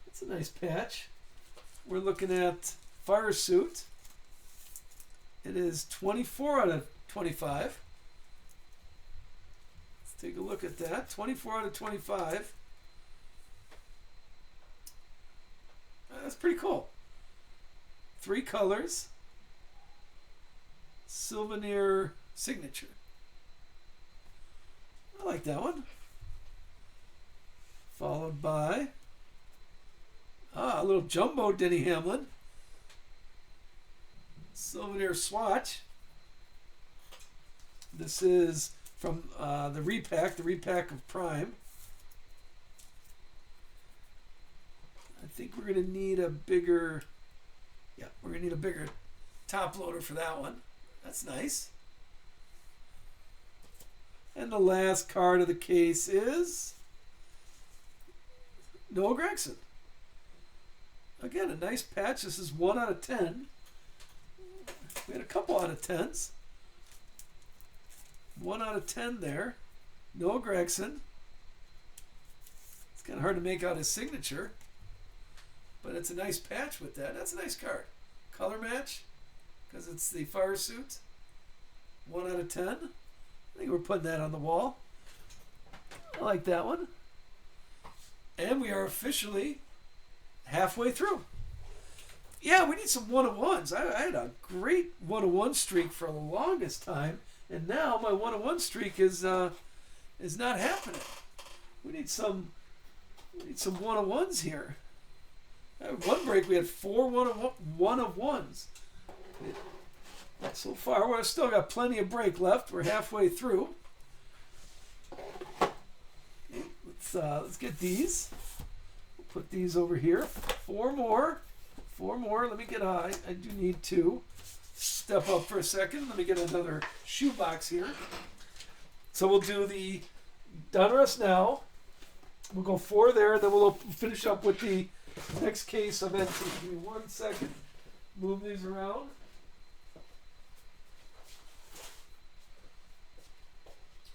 That's a nice patch. We're looking at Fire Suit. It is 24 out of 25. Take a look at that. 24 out of 25. That's pretty cool. 3 colors. Souvenir signature. I like that one. Followed by a little jumbo Denny Hamlin. Souvenir swatch. This is from the repack of Prime. I think we're going to need a bigger, top loader for that one. That's nice. And the last card of the case is Noah Gragson. Again, a nice patch. This is 1 out of 10. We had a couple out of 10s. 1 out of 10 there. Noah Gragson. It's kind of hard to make out his signature, but it's a nice patch with that. That's a nice card. Color match, because it's the fire suit. 1 out of 10. I think we're putting that on the wall. I like that one. And we are officially halfway through. Yeah, we need some 1-of-1s. I had a great 1-of-1 streak for the longest time, and now my 1-of-1 streak is not happening. We need some 1-of-1s here. One break we had 4 1-of-1s. So far, we've still got plenty of break left. We're halfway through. Okay, let's get these. We'll put these over here. 4 more. 4 more. Let me get high. I do need to step up for a second. Let me get another shoebox here. So we'll do the Donruss now. We'll go 4 there. Then we'll finish up with the next case of NT. Give me 1 second. Move these around.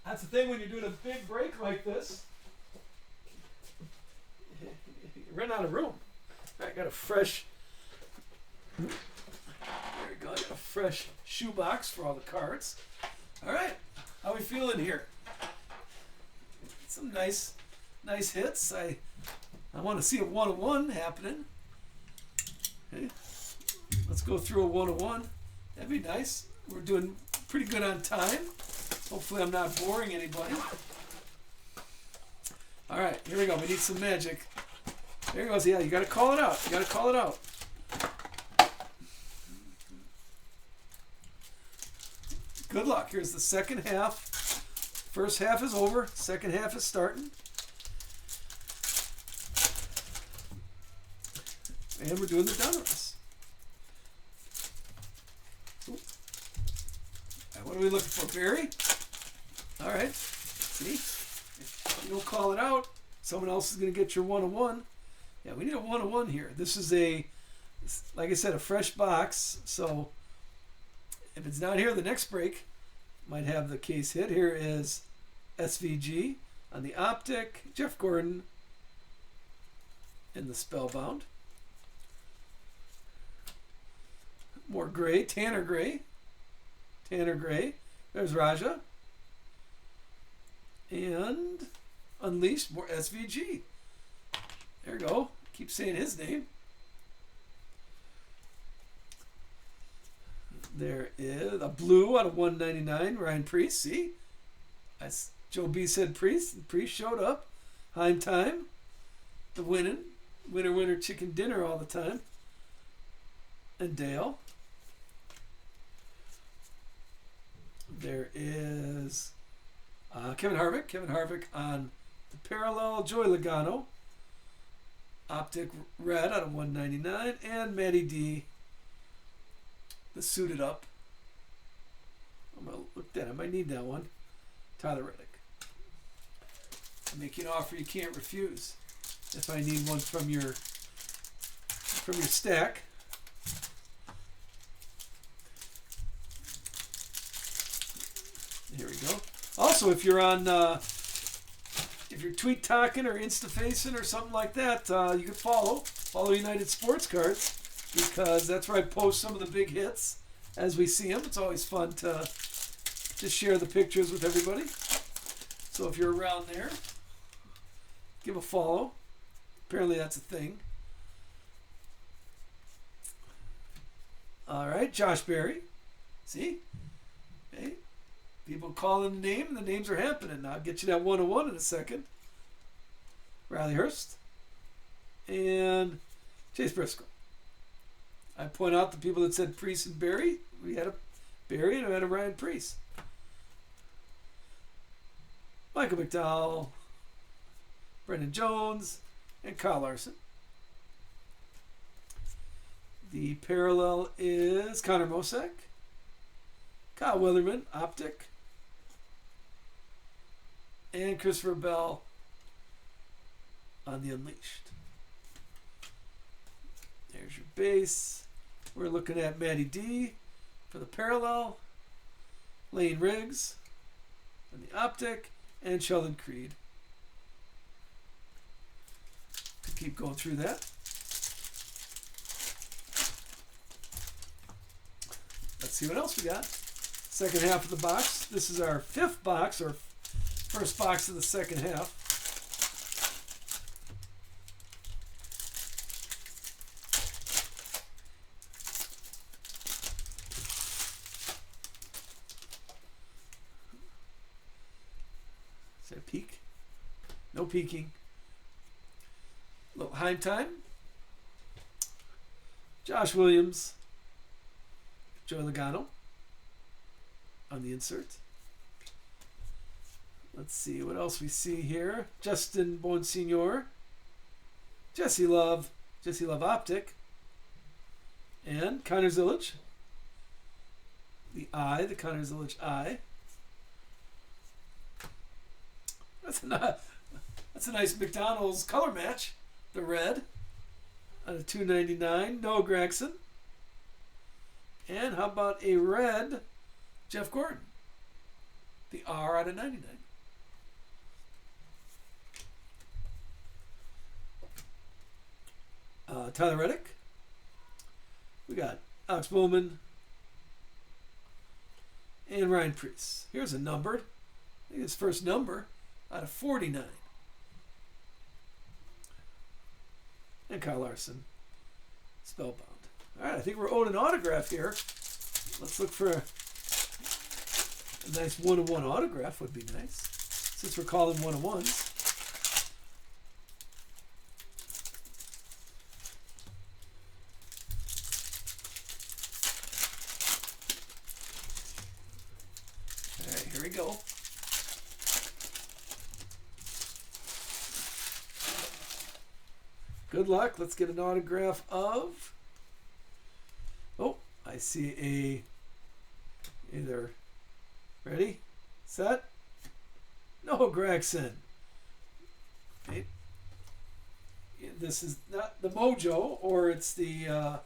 That's the thing when you're doing a big break like this. You run out of room. I got a fresh. There we go. I got a fresh shoebox for all the cards. All right. How we feeling here? Some nice hits. I want to see a 1-of-1 happening. Okay. Let's go through a 1-of-1. That'd be nice. We're doing pretty good on time. Hopefully I'm not boring anybody. All right, here we go. We need some magic. There it goes. Yeah, you got to call it out. You got to call it out. Good luck. Here's the second half. First half is over. Second half is starting. And we're doing the Donruss. What are we looking for, Barry? All right. See? If you don't call it out, someone else is going to get your 1-of-1. Yeah, we need a 1-of-1 here. This is like I said, a fresh box. So if it's not here, the next break might have the case hit. Here is SVG on the optic, Jeff Gordon in the Spellbound. More gray, Tanner Gray. Tanner Gray. There's Raja. And Unleashed, more SVG. There we go. Keep saying his name. There is a blue out of 199, Ryan Priest. See? As Joe B said Priest, and Priest showed up. Heim time. The winner chicken dinner all the time. And Dale. There is Kevin Harvick. Kevin Harvick on the parallel. Joey Logano. Optic red out of 199. And Matty D. The suited up. I'm going to look at that. I might need that one. Tyler Reddick. I make you an offer you can't refuse. If I need one from your stack. Here we go. Also, if you're on, if you're tweet talking or Insta facing or something like that, you can follow United Sports Cards, because that's where I post some of the big hits as we see them. It's always fun to just share the pictures with everybody. So if you're around there, give a follow. Apparently that's a thing. All right, Josh Berry. See? Hey. People calling the name, and the names are happening. I'll get you that 1-of-1 in a second. Riley Hurst. And Chase Briscoe. I point out the people that said Priest and Barry. We had a Barry and I had a Ryan Priest. Michael McDowell. Brendan Jones. And Kyle Larson. The parallel is Connor Mosek. Kyle Willerman, Optic. And Christopher Bell on the Unleashed. There's your base. We're looking at Matty D for the parallel. Lane Riggs on the optic. And Sheldon Creed. Keep going through that. Let's see what else we got. Second half of the box. This is our fifth box, or first box of the second half. Is that a peek? No peeking. A little Heim time. Josh Williams. Joey Logano on the insert. Let's see what else we see here. Justin Bonsignor. Jesse Love Optic. And Connor Zillage. The Connor Zillage eye. That's a nice McDonald's color match. The red out of $2.99. Noah Gragson. And how about a red Jeff Gordon? The R out of 99. Tyler Reddick. We got Alex Bowman. And Ryan Preece. Here's a numbered. I think his first number out of 49. And Kyle Larson. Spellbound. All right, I think we're owed an autograph here. Let's look for a nice one-of-one autograph would be nice, since we're calling one-of-ones. All right, here we go. Good luck. Let's get an autograph of... Oh, I see either ready, set. No, Gregson. Okay. This is not the Mojo, or it's the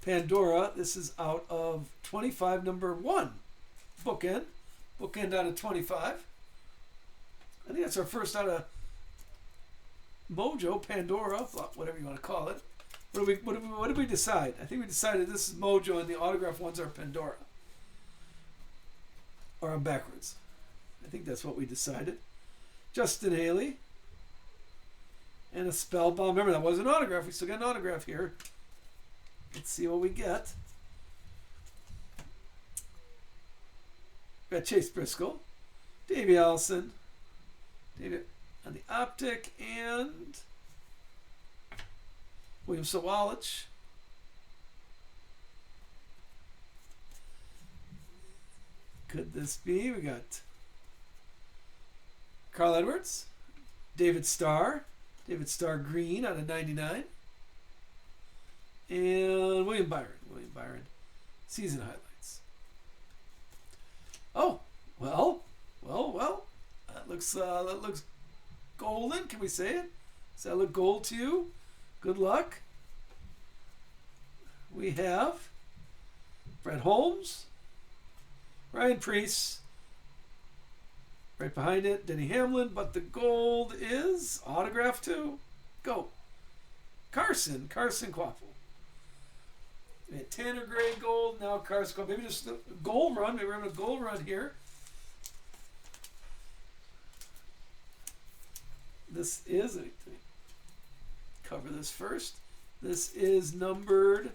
Pandora. This is out of 25, number 1. Bookend out of 25. I think that's our first out of Mojo, Pandora, whatever you want to call it. What did we decide? I think we decided this is Mojo and the autograph ones are Pandora. Or I'm backwards. I think that's what we decided. Justin Haley. And a Spellbound. Remember, that was an autograph. We still got an autograph here. Let's see what we get. We got Chase Briscoe. Davey Allison. David on the optic. And William Sawalich. Could this be? We got Carl Edwards, David Starr Green out of 99, and William Byron, season highlights. Oh, well. That looks golden. Can we say it? Does that look gold to you? Good luck. We have Brett Holmes, Ryan Preece, right behind it, Denny Hamlin, but the gold is autograph too. Go. Carson Quaffle. We had Tanner Gray gold, now Carson Quaffle. Maybe just a gold run. Maybe we're having a gold run here. This is, let me cover this first. This is numbered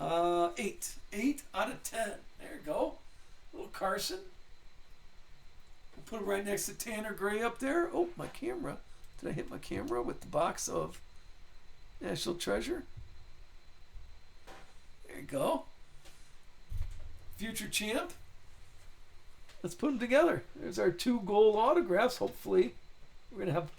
8. 8 out of 10. There you go. Little Carson. We'll put him right next to Tanner Gray up there. Oh, my camera. Did I hit my camera with the box of National Treasure? There you go. Future champ. Let's put them together. There's our 2 gold autographs. Hopefully, we're going to have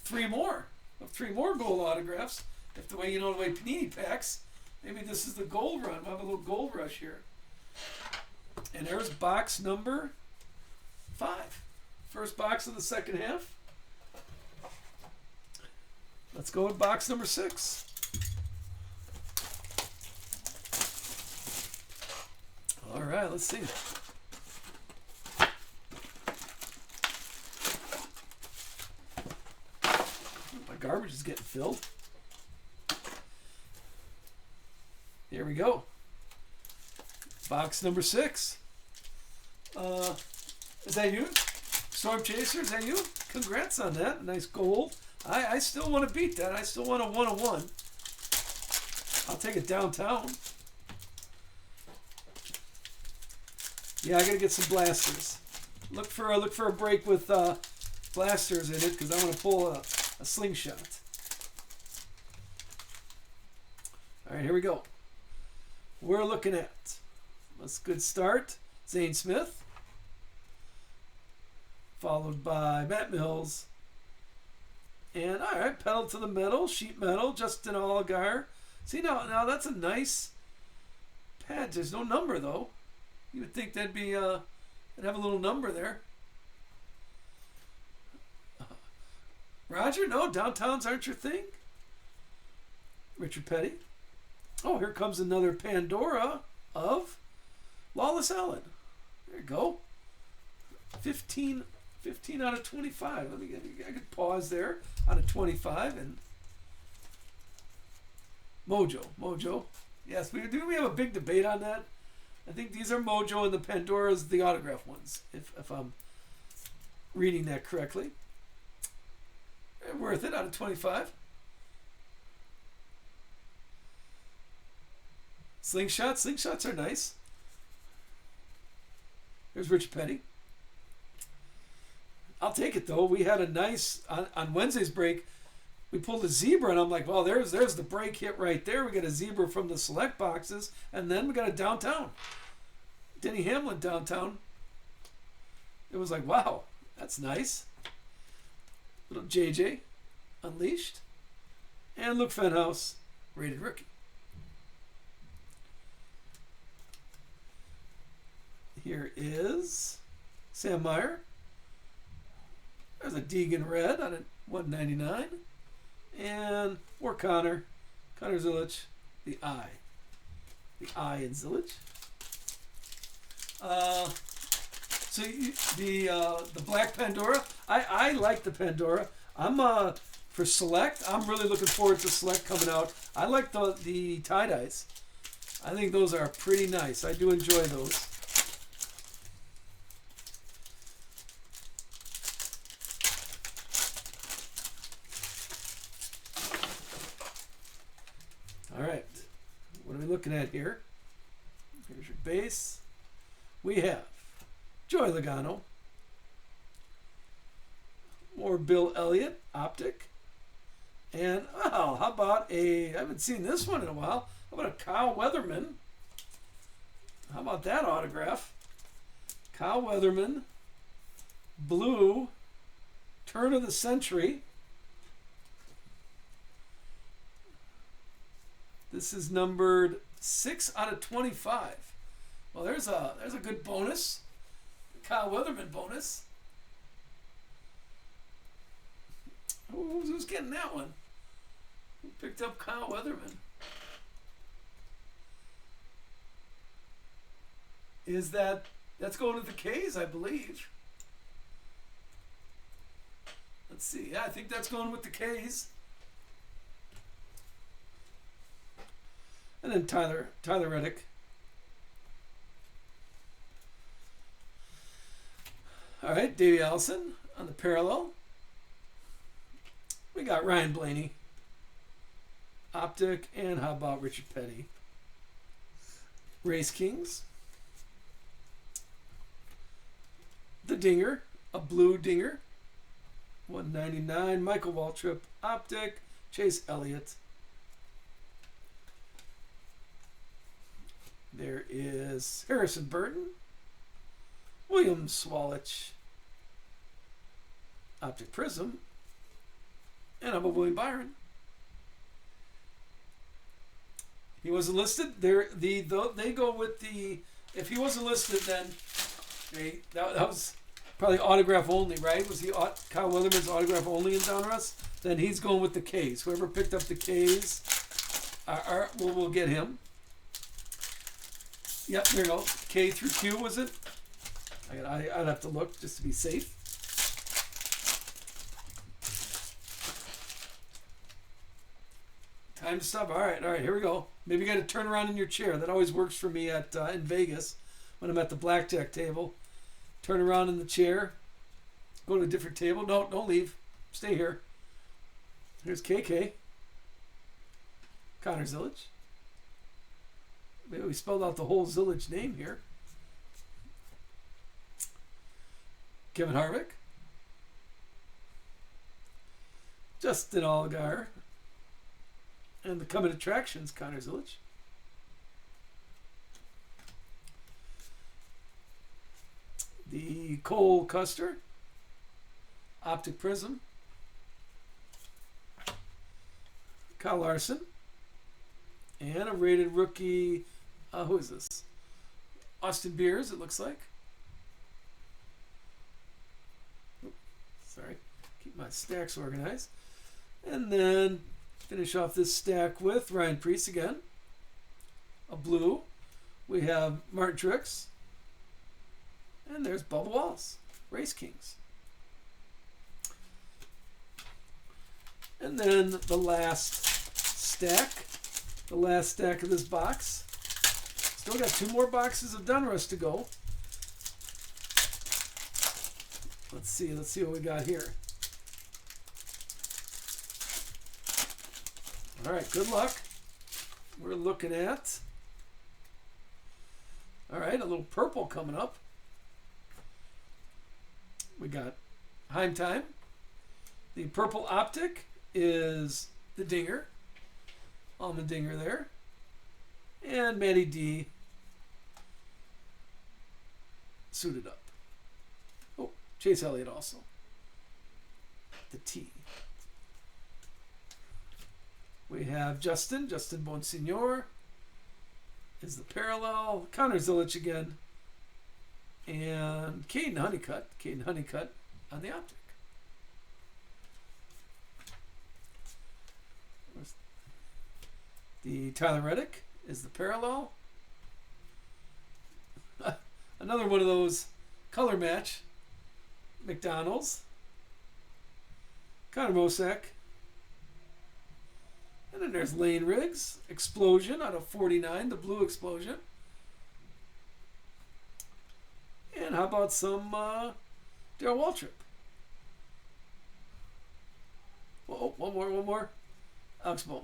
3 more. 3 more gold autographs. If the way Panini packs, maybe this is the gold run. We'll have a little gold rush here. And there's box number 5. First box of the second half. Let's go with box number 6. All right, let's see. My garbage is getting filled. Here we go. Box number 6. Is that you? Storm Chaser, is that you? Congrats on that. Nice gold. I still want to beat that. I still want a 101. I'll take it downtown. Yeah, I gotta get some blasters. Look for a break with blasters in it because I want to pull a slingshot. All right, here we go. We're looking at, that's a good start, Zane Smith, followed by Matt Mills, and all right, pedal to the metal, sheet metal, Justin Allgaier. See, now that's a nice pad. There's no number though. You would think that'd be it'd have a little number there. Roger, no, downtowns aren't your thing. Richard Petty. Oh, here comes another Pandora of Lawless Allen. There you go. 15 out of 25. I could pause there out of 25 and Mojo. Yes, we have a big debate on that. I think these are Mojo and the Pandora's the autograph ones, if I'm reading that correctly. They're worth it out of 25. Slingshots are nice. There's Rich Petty. I'll take it though. We had a nice on Wednesday's break. We pulled a zebra, and I'm like, well, there's the break hit right there. We got a zebra from the select boxes, and then we got a downtown. Denny Hamlin downtown. It was like, wow, that's nice. Little JJ Unleashed, and Luke Fenhouse, rated rookie. Here is Sam Meyer. There's a Deegan Red on a 199. And more Connor Zilic, the eye in Zilic. So the black Pandora, I like the Pandora. I'm for select. I'm really looking forward to select coming out. I like the tie dyes. I think those are pretty nice. I do enjoy those. All right, what are we looking at here? Here's your base. We have Joey Logano, more Bill Elliott, Optic, and oh, how about I haven't seen this one in a while. How about a Kyle Weatherman? How about that autograph? Kyle Weatherman, blue, turn of the century. This is numbered 6 out of 25. Well, there's a good bonus. Kyle Weatherman bonus. Who's getting that one? Who picked up Kyle Weatherman? That's going to the K's, I believe. Let's see. Yeah, I think that's going with the K's. And then Tyler Reddick. All right, Davey Allison on the parallel. We got Ryan Blaney, Optic, and how about Richard Petty? Race Kings. The Dinger, a blue Dinger. 199, Michael Waltrip, Optic, Chase Elliott. There is Harrison Burton, William Swalich, Optic Prism, and how about William Byron? He wasn't listed. They go with the. If he wasn't listed, then that was Probably autograph only, right? Was he Kyle Weatherman's autograph only in Donruss? Then he's going with the K's. Whoever picked up the K's, we'll get him. Yep, there you go. K through Q, was it? I'd have to look just to be safe. Time to stop. All right, here we go. Maybe you got to turn around in your chair. That always works for me at in Vegas when I'm at the blackjack table. Turn around in the chair. Go to a different table. No, don't leave. Stay here. Here's KK. Connor Zillage. Maybe we spelled out the whole Zillage name here. Kevin Harvick. Justin Allgaier. And the coming attractions, Connor Zillage. The Cole Custer. Optic Prism. Kyle Larson. And a rated rookie. Who is this? Austin Beers, it looks like. Oops, sorry. Keep my stacks organized. And then finish off this stack with Ryan Preece again. A blue. We have Martin Truex. And there's Bubba Wallace. Race Kings. And then the last stack. The last stack of this box. Still got 2 more boxes of Donruss to go. Let's see what we got here. All right, good luck. We're looking at, all right, a little purple coming up. We got Heim Time. The purple optic is the Dinger. Almond Dinger there. And Matty D suited up. Oh, Chase Elliott also. The T. We have Justin Bonsignor is the parallel. Connor Zillage again. And Caden Honeycutt on the optic. The Tyler Reddick is the parallel. Another one of those color match. McDonald's. Connor Mosack. And then there's Lane Riggs. Explosion out of 49, the blue explosion. And how about some Darrell Waltrip? Oh, one more. Alex Bowman.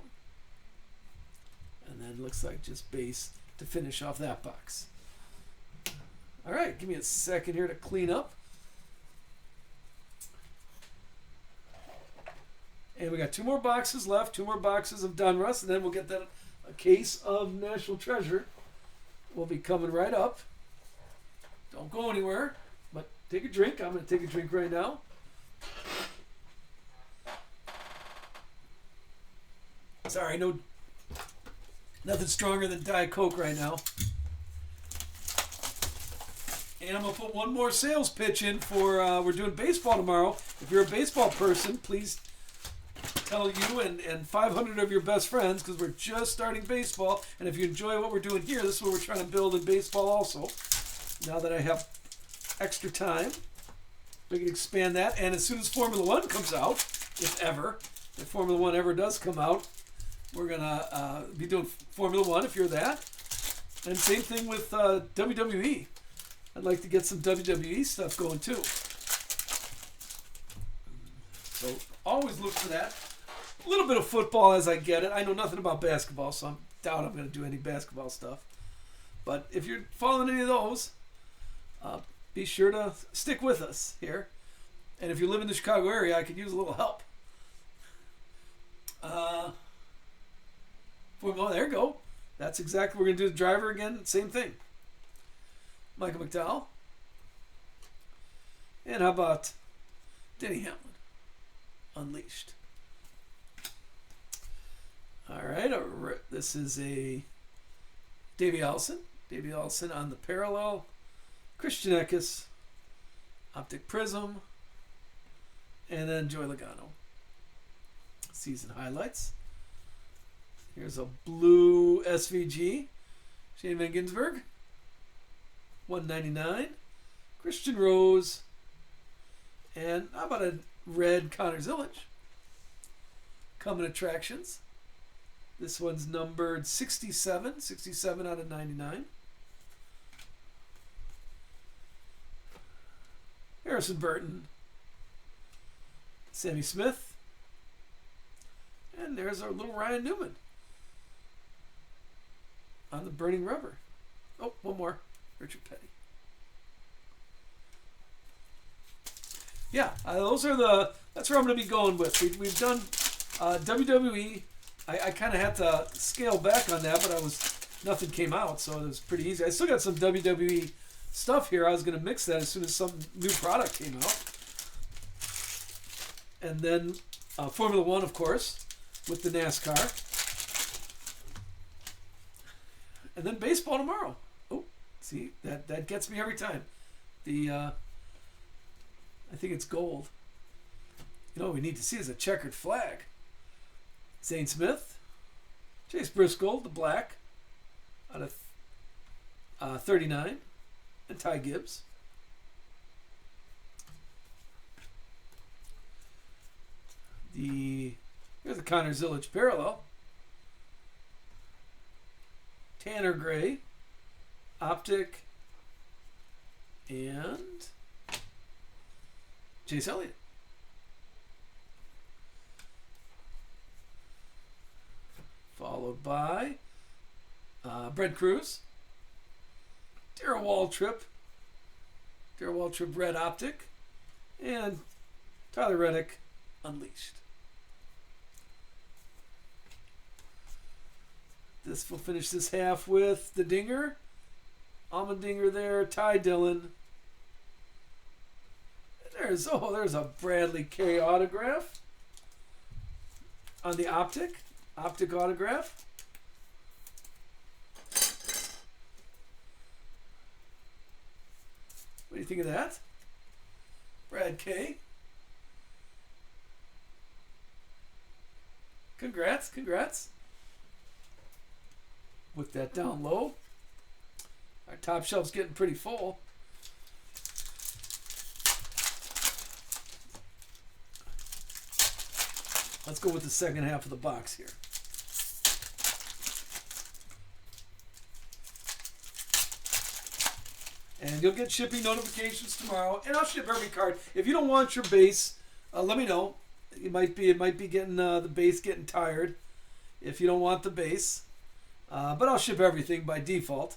And then looks like just base to finish off that box. All right, give me a second here to clean up. And we got 2 more boxes left, 2 more boxes of Donruss, and then we'll get that a case of National Treasure. Will be coming right up. Don't go anywhere, but take a drink. I'm going to take a drink right now. Sorry, nothing stronger than Diet Coke right now. And I'm going to put one more sales pitch in for, we're doing baseball tomorrow. If you're a baseball person, please tell you and 500 of your best friends, because we're just starting baseball. And if you enjoy what we're doing here, this is what we're trying to build in baseball also. Now that I have extra time, we can expand that. And as soon as Formula One comes out, if Formula One ever does come out, we're going to be doing Formula One if you're that. And same thing with WWE. I'd like to get some WWE stuff going too. So always look for that. A little bit of football as I get it. I know nothing about basketball, so I doubt I'm going to do any basketball stuff. But if you're following any of those, be sure to stick with us here. And if you live in the Chicago area, I could use a little help. There you go. That's exactly, we're going to do the driver again. Same thing. Michael McDowell. And how about Denny Hamlin? Unleashed. All right. This is a Davey Allison. Davey Allison on the parallel. Christian Eckes Optic Prism, and then Joey Logano. Season highlights. Here's a blue SVG, Shane Van Gisbergen, $199. Christian Rose, and how about a red Connor Zillage? Common Attractions. This one's numbered 67, 67 out of 99. Harrison Burton, Sammy Smith, and there's our little Ryan Newman on the Burning Rubber. Oh, one more, Richard Petty. Yeah, those are that's where I'm going to be going with. We've done WWE. I kind of had to scale back on that, but nothing came out, so it was pretty easy. I still got some WWE stuff here. I was going to mix that as soon as some new product came out. And then Formula One, of course, with the NASCAR. And then baseball tomorrow. Oh, see, that gets me every time. I think it's gold. You know what we need to see is a checkered flag. Zane Smith, Chase Briscoe, the black, out of 39, and Ty Gibbs. Here's the Connor Zillage parallel. Tanner Gray, Optic, and Chase Elliott. Followed by Brent Cruz, Darrell Waltrip, Red Optic, and Tyler Reddick, Unleashed. This will finish this half with the Dinger, Allmendinger there, Ty Dillon. There's a Bradley K autograph on the Optic autograph. What do you think of that? Brad K. Congrats. With that down low. Our top shelf's getting pretty full. Let's go with the second half of the box here. And you'll get shipping notifications tomorrow, and I'll ship every card. If you don't want your base, let me know. It might be getting the base getting tired if you don't want the base. But I'll ship everything by default.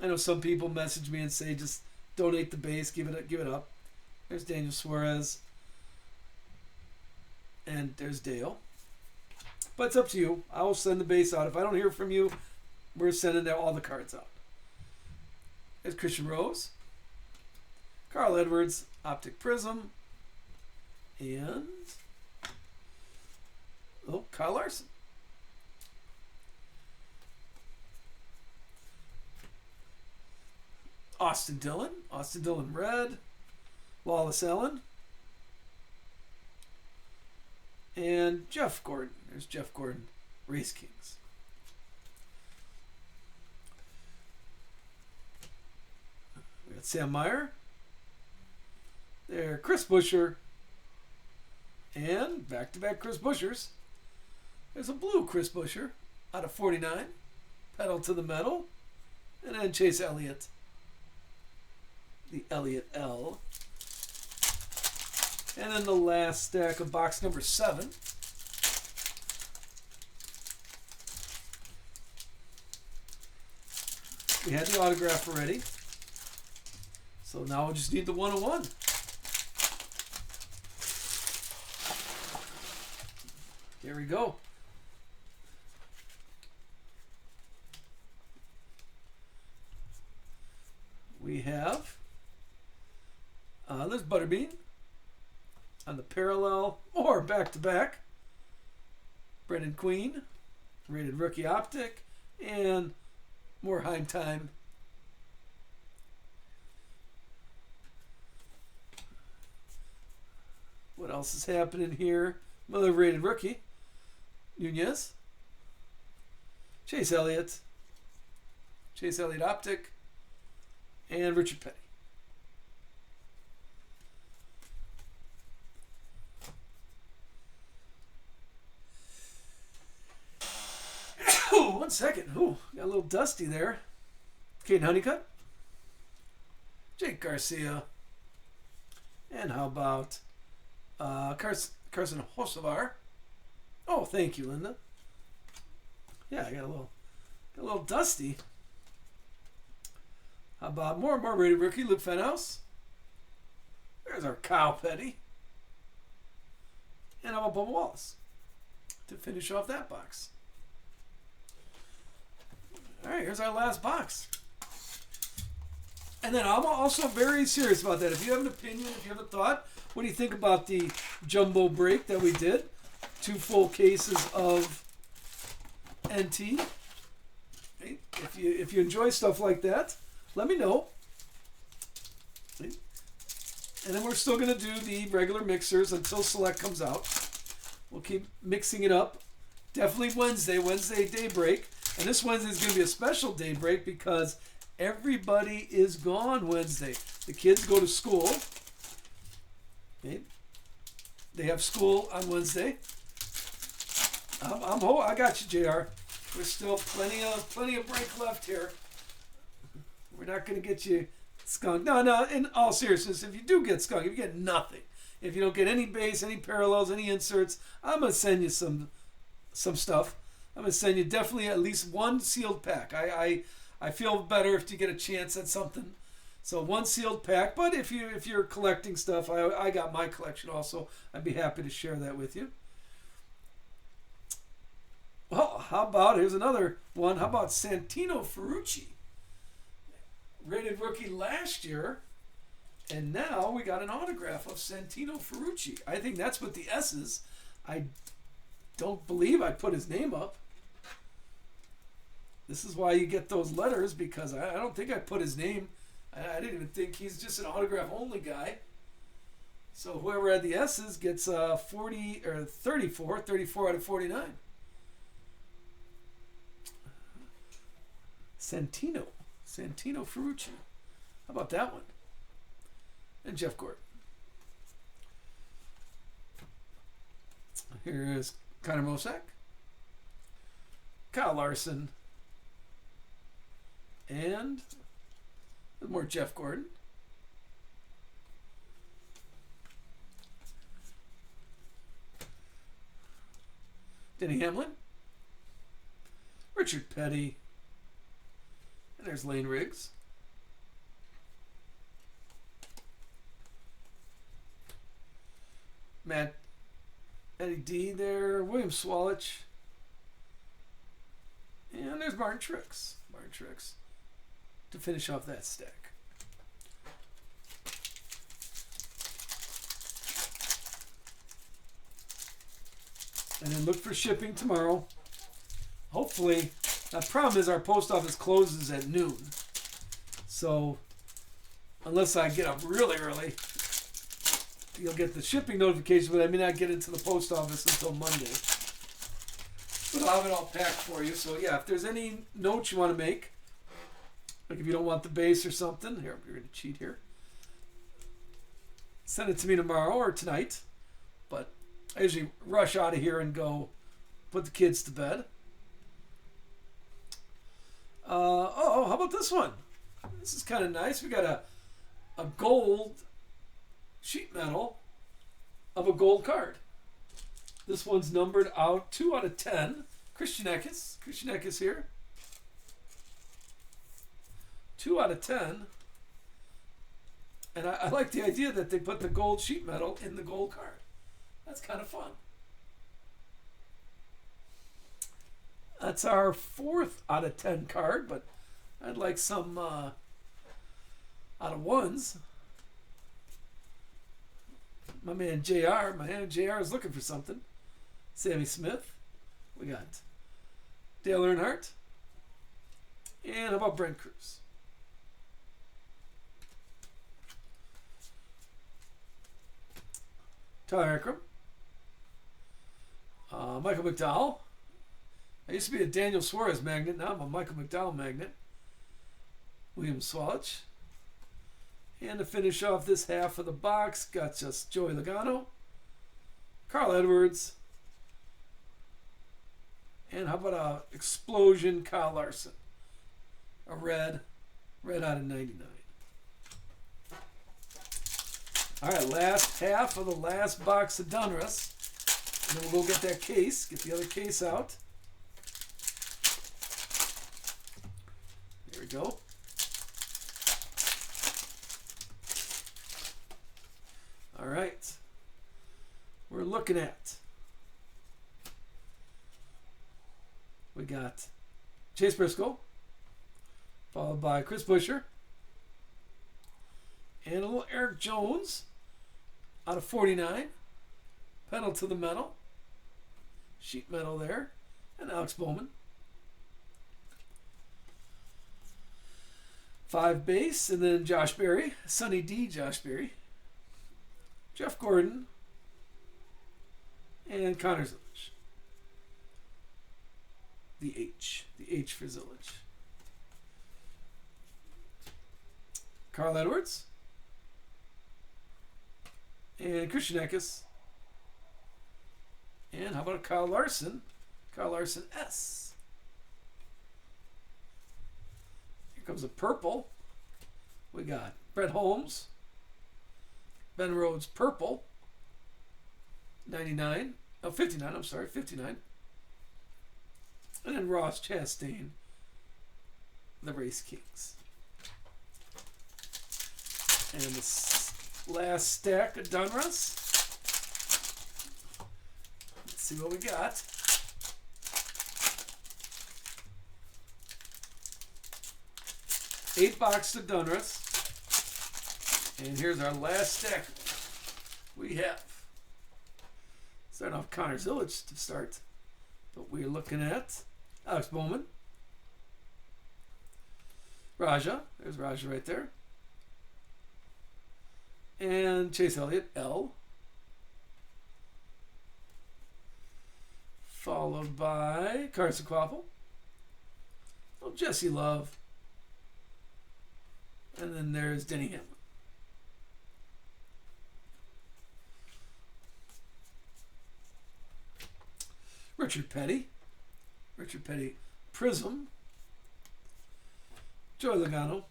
I know some people message me and say just donate the base, give it up. There's Daniel Suarez. And there's Dale. But it's up to you. I will send the base out. If I don't hear from you, we're sending all the cards out. There's Christian Rose, Carl Edwards, Optic Prism, and Kyle Larson. Austin Dillon red, Wallace Allen, and Jeff Gordon. There's Jeff Gordon, Race Kings. We got Sam Meyer. There, Chris Buescher. And back-to-back Chris Bueschers. There's a blue Chris Buescher out of 49. Pedal to the metal. And then Chase Elliott. The Elliott L. And then the last stack of box number 7. We had the autograph already. So now we just need the 101. Here we go. We have there's Butterbean on the parallel or back-to-back. Brendan Queen, rated rookie Optic, and more Heim time. else is happening here? Another rated rookie. Nunez. Chase Elliott. Chase Elliott Optic. And Richard Petty. Ooh, 1 second. Ooh, got a little dusty there. Caden Honeycutt. Jake Garcia. And how about Carson Hocevar? Oh, thank you, Linda. Yeah, I got a little dusty. How about more rated rookie, Luke Fenhouse? There's our Kyle Petty. And how about Bubba Wallace to finish off that box? All right, here's our last box. And then I'm also very serious about that. If you have an opinion, if you have a thought, what do you think about the jumbo break that we did? 2 full cases of NT. Okay. If you enjoy stuff like that, let me know. Okay. And then we're still going to do the regular mixers until Select comes out. We'll keep mixing it up. Definitely Wednesday daybreak. And this Wednesday is going to be a special daybreak because everybody is gone Wednesday. The kids go to school. Okay. They have school on Wednesday. I got you, JR. There's still plenty of break left here. We're not going to get you skunked. No, in all seriousness, if you do get skunked, if you get nothing, if you don't get any base, any parallels, any inserts, I'm going to send you some stuff. I'm going to send you definitely at least 1 sealed pack. I feel better if you get a chance at something. So 1 sealed pack. But if you're collecting stuff, I got my collection also. I'd be happy to share that with you. Well, how about, here's another one. How about Santino Ferrucci? Rated rookie last year. And now we got an autograph of Santino Ferrucci. I think that's with the S's. I don't believe I put his name up. This is why you get those letters, because I don't think I put his name. I didn't even think he's just an autograph only guy. So whoever had the S's gets 40 or 34 out of 49. Santino Ferrucci. How about that one? And Jeff Gordon. Here's Connor Mosack. Kyle Larson. And more Jeff Gordon. Denny Hamlin. Richard Petty. And there's Lane Riggs. Eddie D there. William Swalich. And there's Martin Truex. To finish off that stack. And then look for shipping tomorrow. Hopefully, the problem is our post office closes at noon. So, unless I get up really early, you'll get the shipping notification, but I may not get into the post office until Monday. But I'll have it all packed for you. So, yeah, if there's any notes you want to make, like if you don't want the base or something, here, we're going to cheat here. Send it to me tomorrow or tonight. But I usually rush out of here and go put the kids to bed. How about this one? This is kind of nice. We got a gold sheet metal of a gold card. This one's numbered out 2 out of 10. Christian Eckes here. 2 out of 10. And I like the idea that they put the gold sheet metal in the gold card. That's kind of fun. That's our 4th out of 10 card, but I'd like some out of 1s. My man JR is looking for something. Sammy Smith. We got Dale Earnhardt. And how about Brent Cruz? Tyler Ankrum. Michael McDowell. I used to be a Daniel Suarez magnet. Now I'm a Michael McDowell magnet. William Swalich. And to finish off this half of the box, got just Joey Logano, Carl Edwards, and how about a explosion Kyle Larson? A red out of 99. All right, last half of the last box of Donruss. And then we'll go get that case, get the other case out. There we go. All right. We're looking at, we got Chase Briscoe, followed by Chris Buescher, and a little Eric Jones out of 49, pedal to the metal, sheet metal there, and Alex Bowman. 5 base, and then Josh Berry, Sonny D. Josh Berry, Jeff Gordon, and Connor Zillage. The H for Zillage. Carl Edwards, and Christian Eckes, and how about Kyle Larson? Kyle Larson S. Here comes a purple. We got Brett Holmes, Ben Rhodes purple, 59. Oh, 59, I'm sorry, 59. And then Ross Chastain, the Race Kings. And this last stack of Donruss. Let's see what we got. Eight boxes of Donruss. And here's our last stack. We have, starting off Connor Zillage to start. But we're looking at Alex Bowman. Raja. There's Raja right there. And Chase Elliott, L. Followed by Carson Kvapil. Oh, Jesse Love. And then there's Denny Hamlin. Richard Petty Prism, Joey Logano,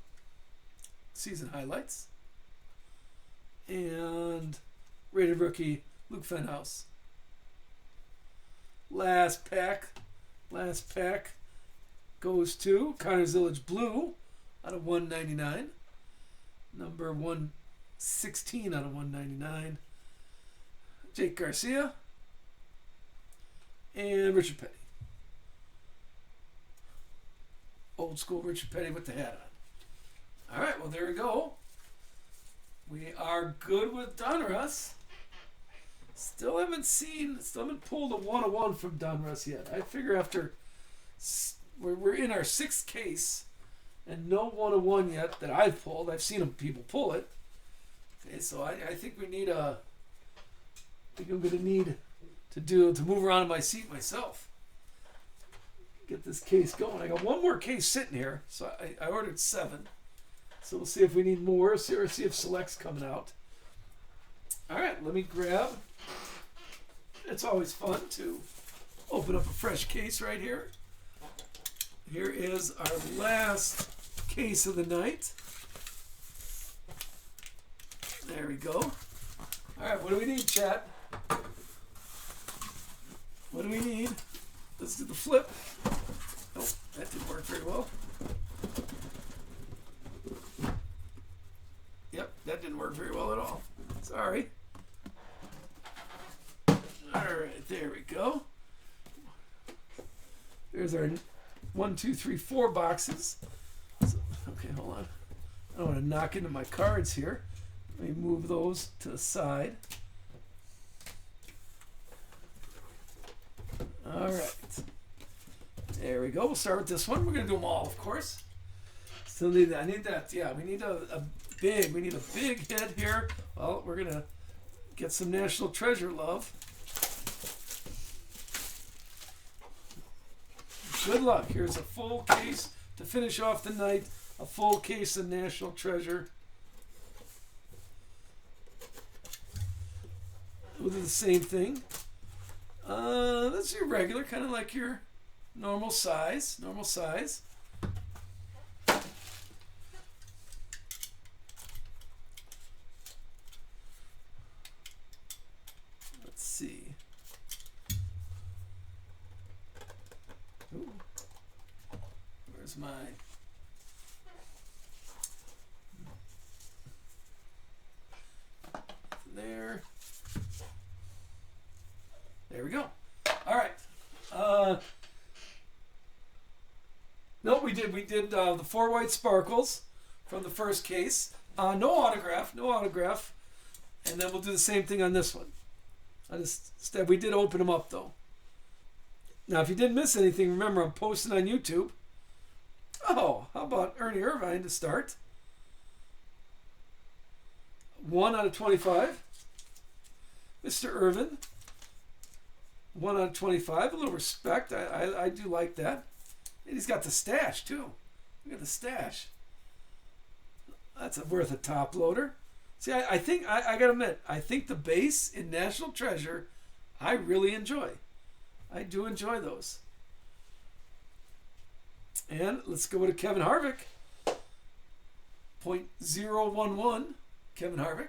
season highlights, and rated rookie Luke Fenhouse. Last pack goes to Connor Zillage Blue out of 199, number 116 out of 199, Jake Garcia, and Richard Petty. Old school Richard Petty with the hat on. All right, well, there we go. We are good with Donruss. Still haven't pulled a 101 from Donruss yet. I figure after we're in our 6th case and no 101 yet that I've pulled. I've seen people pull it. Okay, so I think we need I think I'm going to need to move around in my seat myself. Get this case going. I got one more case sitting here, so I ordered 7. So we'll see if we need more, or see if Select's coming out. All right, let me grab. It's always fun to open up a fresh case right here. Here is our last case of the night. There we go. All right, what do we need, chat? What do we need? Let's do the flip. Oh, that didn't work very well. Yep, that didn't work very well at all. Sorry. Alright, there we go. There's our 1, 2, 3, 4 boxes. So, okay, hold on. I don't want to knock into my cards here. Let me move those to the side. Alright. There we go. We'll start with this one. We're going to do them all, of course. Still need that. I need that. Yeah, we need a big head here. Well, we're going to Get some National Treasure love. Good luck. Here's a full case to finish off the night. A full case of National Treasure. We'll do the same thing. That's your regular, kind of like your normal size. Normal size. Let's see. Ooh. Where's my... There. There we go. All right. No, we did the 4 white sparkles from the first case. No autograph. And then we'll do the same thing on this one. We did open them up though. Now, if you didn't miss anything, remember I'm posting on YouTube. Oh, how about Ernie Irvine to start? 1 out of 25. Mr. Irvin. 1 out of 25. A little respect. I do like that. And he's got the stash too. Look at the stash. That's worth a top loader. See, I think I gotta admit, I think the base in National Treasure, I really enjoy. I do enjoy those. And let's go to Kevin Harvick. 0.011. Kevin Harvick.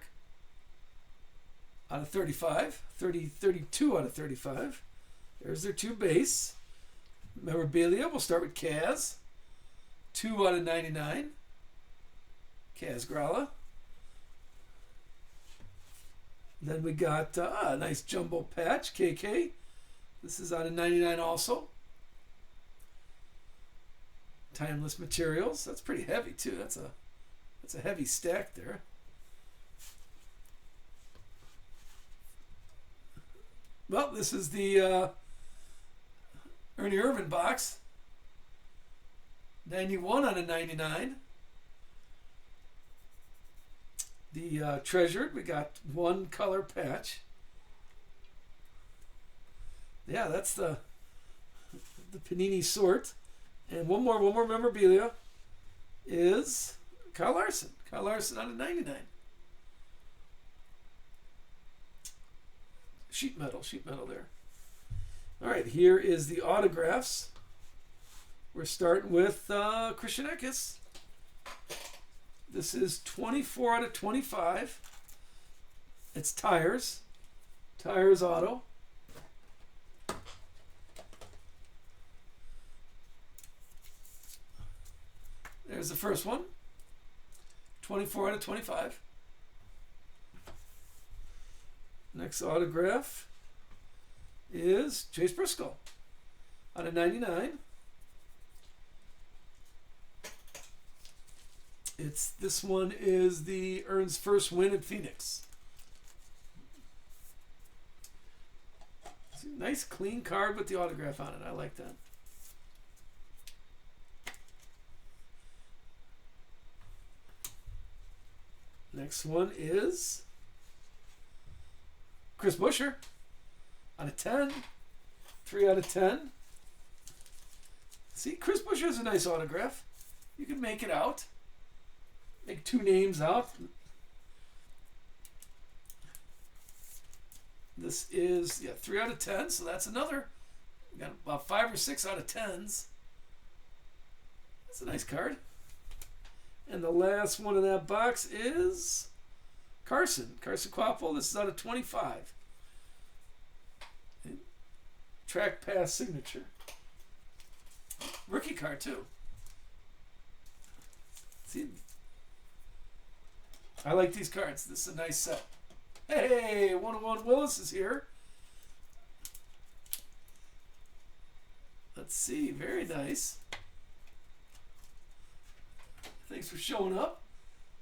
Out of 35. 32 out of 35. There's their 2 base. Memorabilia, we'll start with Kaz. 2 out of 99. Kaz Grala. Then we got a nice jumbo patch, KK. This is out of 99 also. Timeless Materials. That's pretty heavy too. That's a heavy stack there. Well, this is the Ernie Irvin box. 91 out of 99. The Treasured, we got 1 color patch. Yeah, that's the Panini sort. And one more memorabilia is Kyle Larson. Kyle Larson out of 99. Sheet metal there. All right, here is the autographs. We're starting with Christian Eckes. This is 24 out of 25. It's Tires auto. There's the first one. 24 out of 25. Next autograph is Chase Briscoe out of 99. This one is the Ern's first win at Phoenix. It's a nice clean card with the autograph on it. I like that. Next one is Chris Buescher out of 10. 3 out of 10. See, Chris Buescher has a nice autograph. You can make it out. Make 2 names out. This is 3 out of 10, so that's another. We got about 5 or 6 out of 10s. That's a nice card. And the last one in that box is Carson Kvapil. This is out of 25. Track pass signature. Rookie card too. See, I like these cards. This is a nice set. Hey, 101 Willis is here. Let's see. Very nice. Thanks for showing up.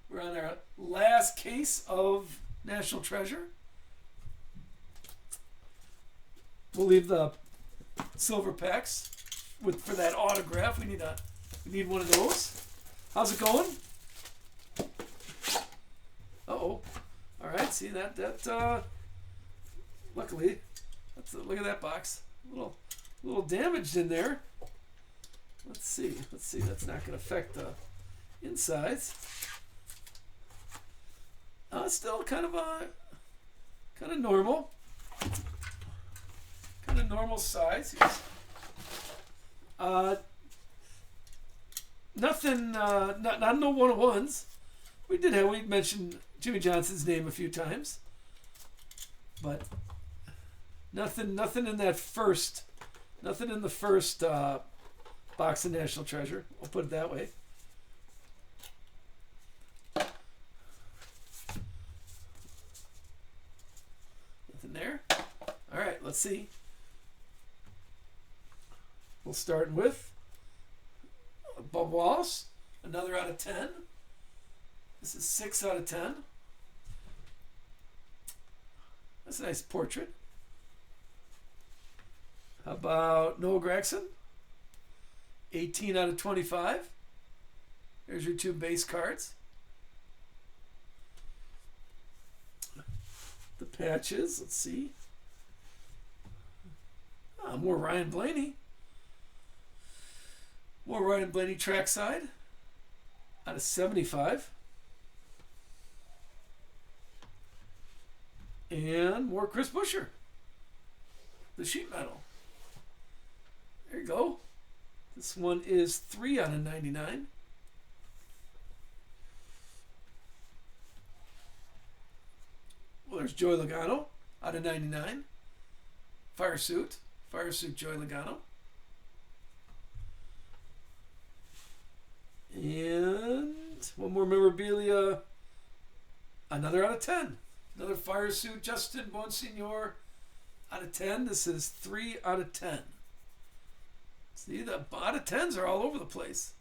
We're on our last case of National Treasure. We'll leave the silver packs for that autograph. We need one of those. How's it going? Uh-oh. All right, see that luckily, look at that box. A little damaged in there. Let's see. That's not going to affect the insides. Still kind of normal. Kind of normal size. Nothing. Not no 101s. We mentioned Jimmy Johnson's name a few times, but nothing in that first. Nothing in the first box of National Treasure. I'll put it that way. Nothing there. All right, let's see. We'll start with Bub Wallace, another out of 10. This is 6 out of 10. That's a nice portrait. How about Noah Gragson? 18 out of 25. There's your 2 base cards. The patches, let's see. More Ryan Blaney. More Ryan Blaney trackside out of 75. And more Chris Buescher. The sheet metal. There you go. This one is 3 out of 99. Well, there's Joey Logano out of 99. Fire suit Joey Logano. And one more memorabilia. Another out of 10. Another fire suit, Justin Bonsignor out of 10. This is 3 out of 10. See, the out of 10s are all over the place.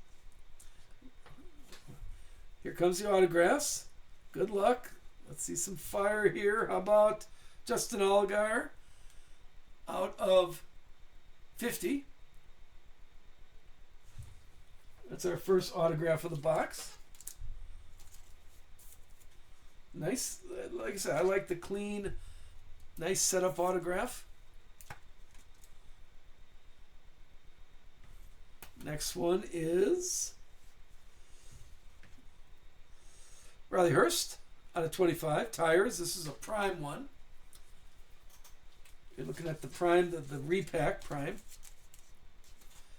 Here comes the autographs. Good luck. Let's see some fire here. How about Justin Allgaier out of 50? That's our first autograph of the box. Nice. Like I said, I like the clean, nice setup autograph. Next one is Riley Hurst out of 25. Tires. This is a prime one. You're looking at the prime, the repack prime.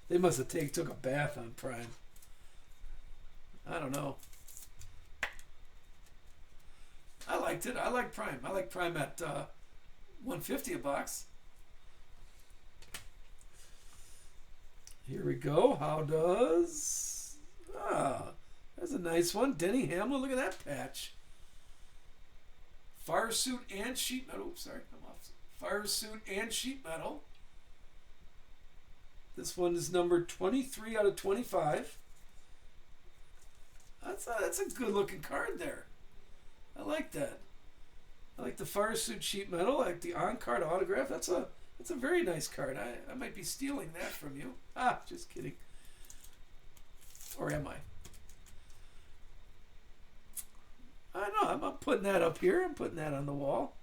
They must have took a bath on prime. I don't know. I liked it. I like prime. I like prime at $150 a box. Here we go. How does... that's a nice one. Denny Hamlin. Look at that patch. Fire suit and sheet metal. Oops, sorry. I'm off. Fire suit and sheet metal. This one is numbered 23 out of 25. That's a good looking card there. I like that. I like the fire suit sheet metal. I like the on-card autograph. That's a very nice card. I might be stealing that from you. Just kidding. Or am I? I know. I'm putting that up here. I'm putting that on the wall.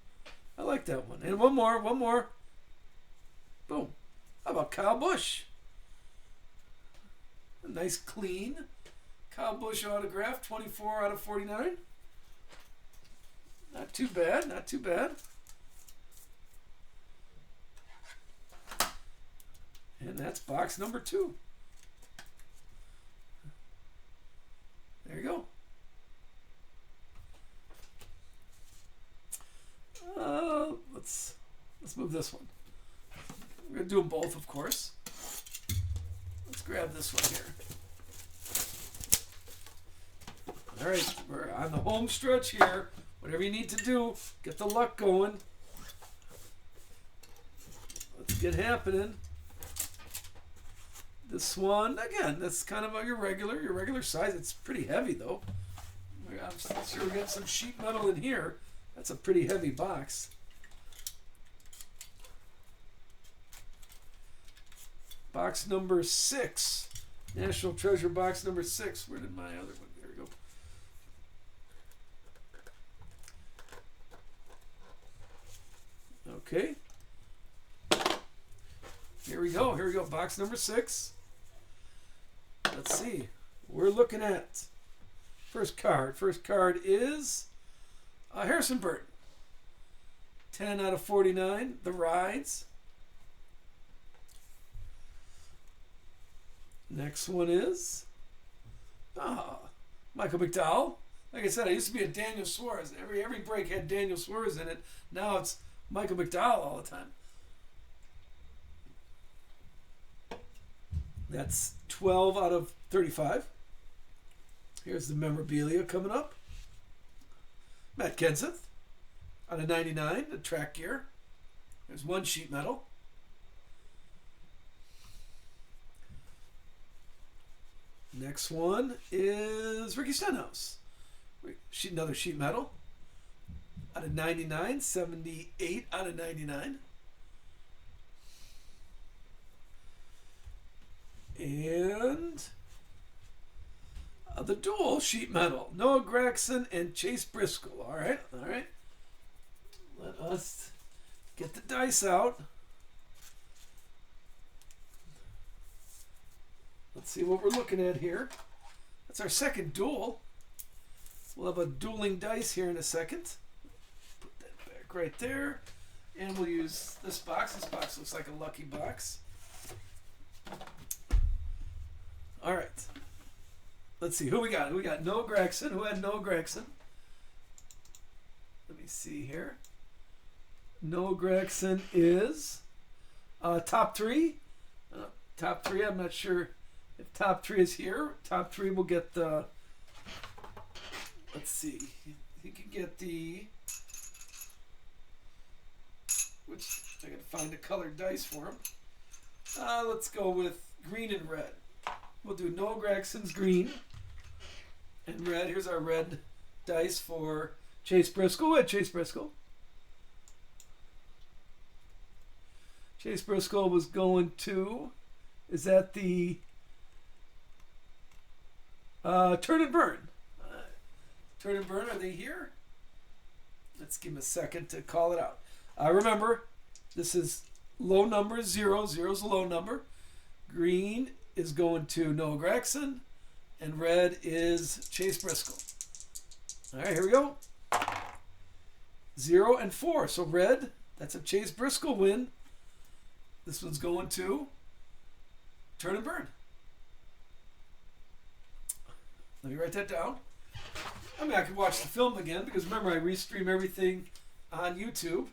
I like that one. And one more. Boom. How about Kyle Busch? A nice clean Kyle Busch autograph, 24 out of 49. Not too bad, not too bad. And that's box number 2. There you go. Let's move this one. We're going to do them both, of course. Let's grab this one here. All right, we're on the home stretch here. Whatever you need to do, get the luck going. Let's get happening. This one, again, that's kind of your regular size. It's pretty heavy, though. I'm sure we're getting some sheet metal in here. That's a pretty heavy box. Box number 6. National Treasure box number 6. Where did my other one? There we go. Okay. Here we go. Here we go. Box number 6. Let's see. We're looking at first card. First card is Harrison Burton. 10 out of 49. The Rides. Next one is Michael McDowell. Like I said, I used to be a Daniel Suarez. Every break had Daniel Suarez in it. Now it's Michael McDowell all the time. That's 12 out of 35. Here's the memorabilia coming up. Matt Kenseth out of 99, the track gear. There's one sheet metal. Next one is Ricky Stenhouse. Another sheet metal. Out of 99, 78 out of 99. And the dual sheet metal. Noah Gragson and Chase Briscoe. All right. Let us get the dice out. Let's see what we're looking at here. That's our second duel. We'll have a dueling dice here in a second. Put that back right there. And we'll use this box. This box looks like a lucky box. All right. Let's see who we got. We got Noah Gragson. Who had Noah Gragson? Let me see here. Noah Gragson is top 3. Top 3, I'm not sure if top 3 is here. Top 3 will get the... Let's see. He can get the... Which, I gotta find a colored dice for him. Let's go with green and red. We'll do Noah Gragson's green and red. Here's our red dice for Chase Briscoe. At Chase Briscoe. Chase Briscoe was going to... Is that the... Turn and Burn. Turn and Burn, are they here? Let's give them a second to call it out. Remember, this is low number 0. 0 is a low number. Green is going to Noah Gragson, and red is Chase Briscoe. All right, here we go. 0 and 4. So red, that's a Chase Briscoe win. This one's going to Turn and Burn. Let me write that down. I mean, I could watch the film again because remember, I restream everything on YouTube.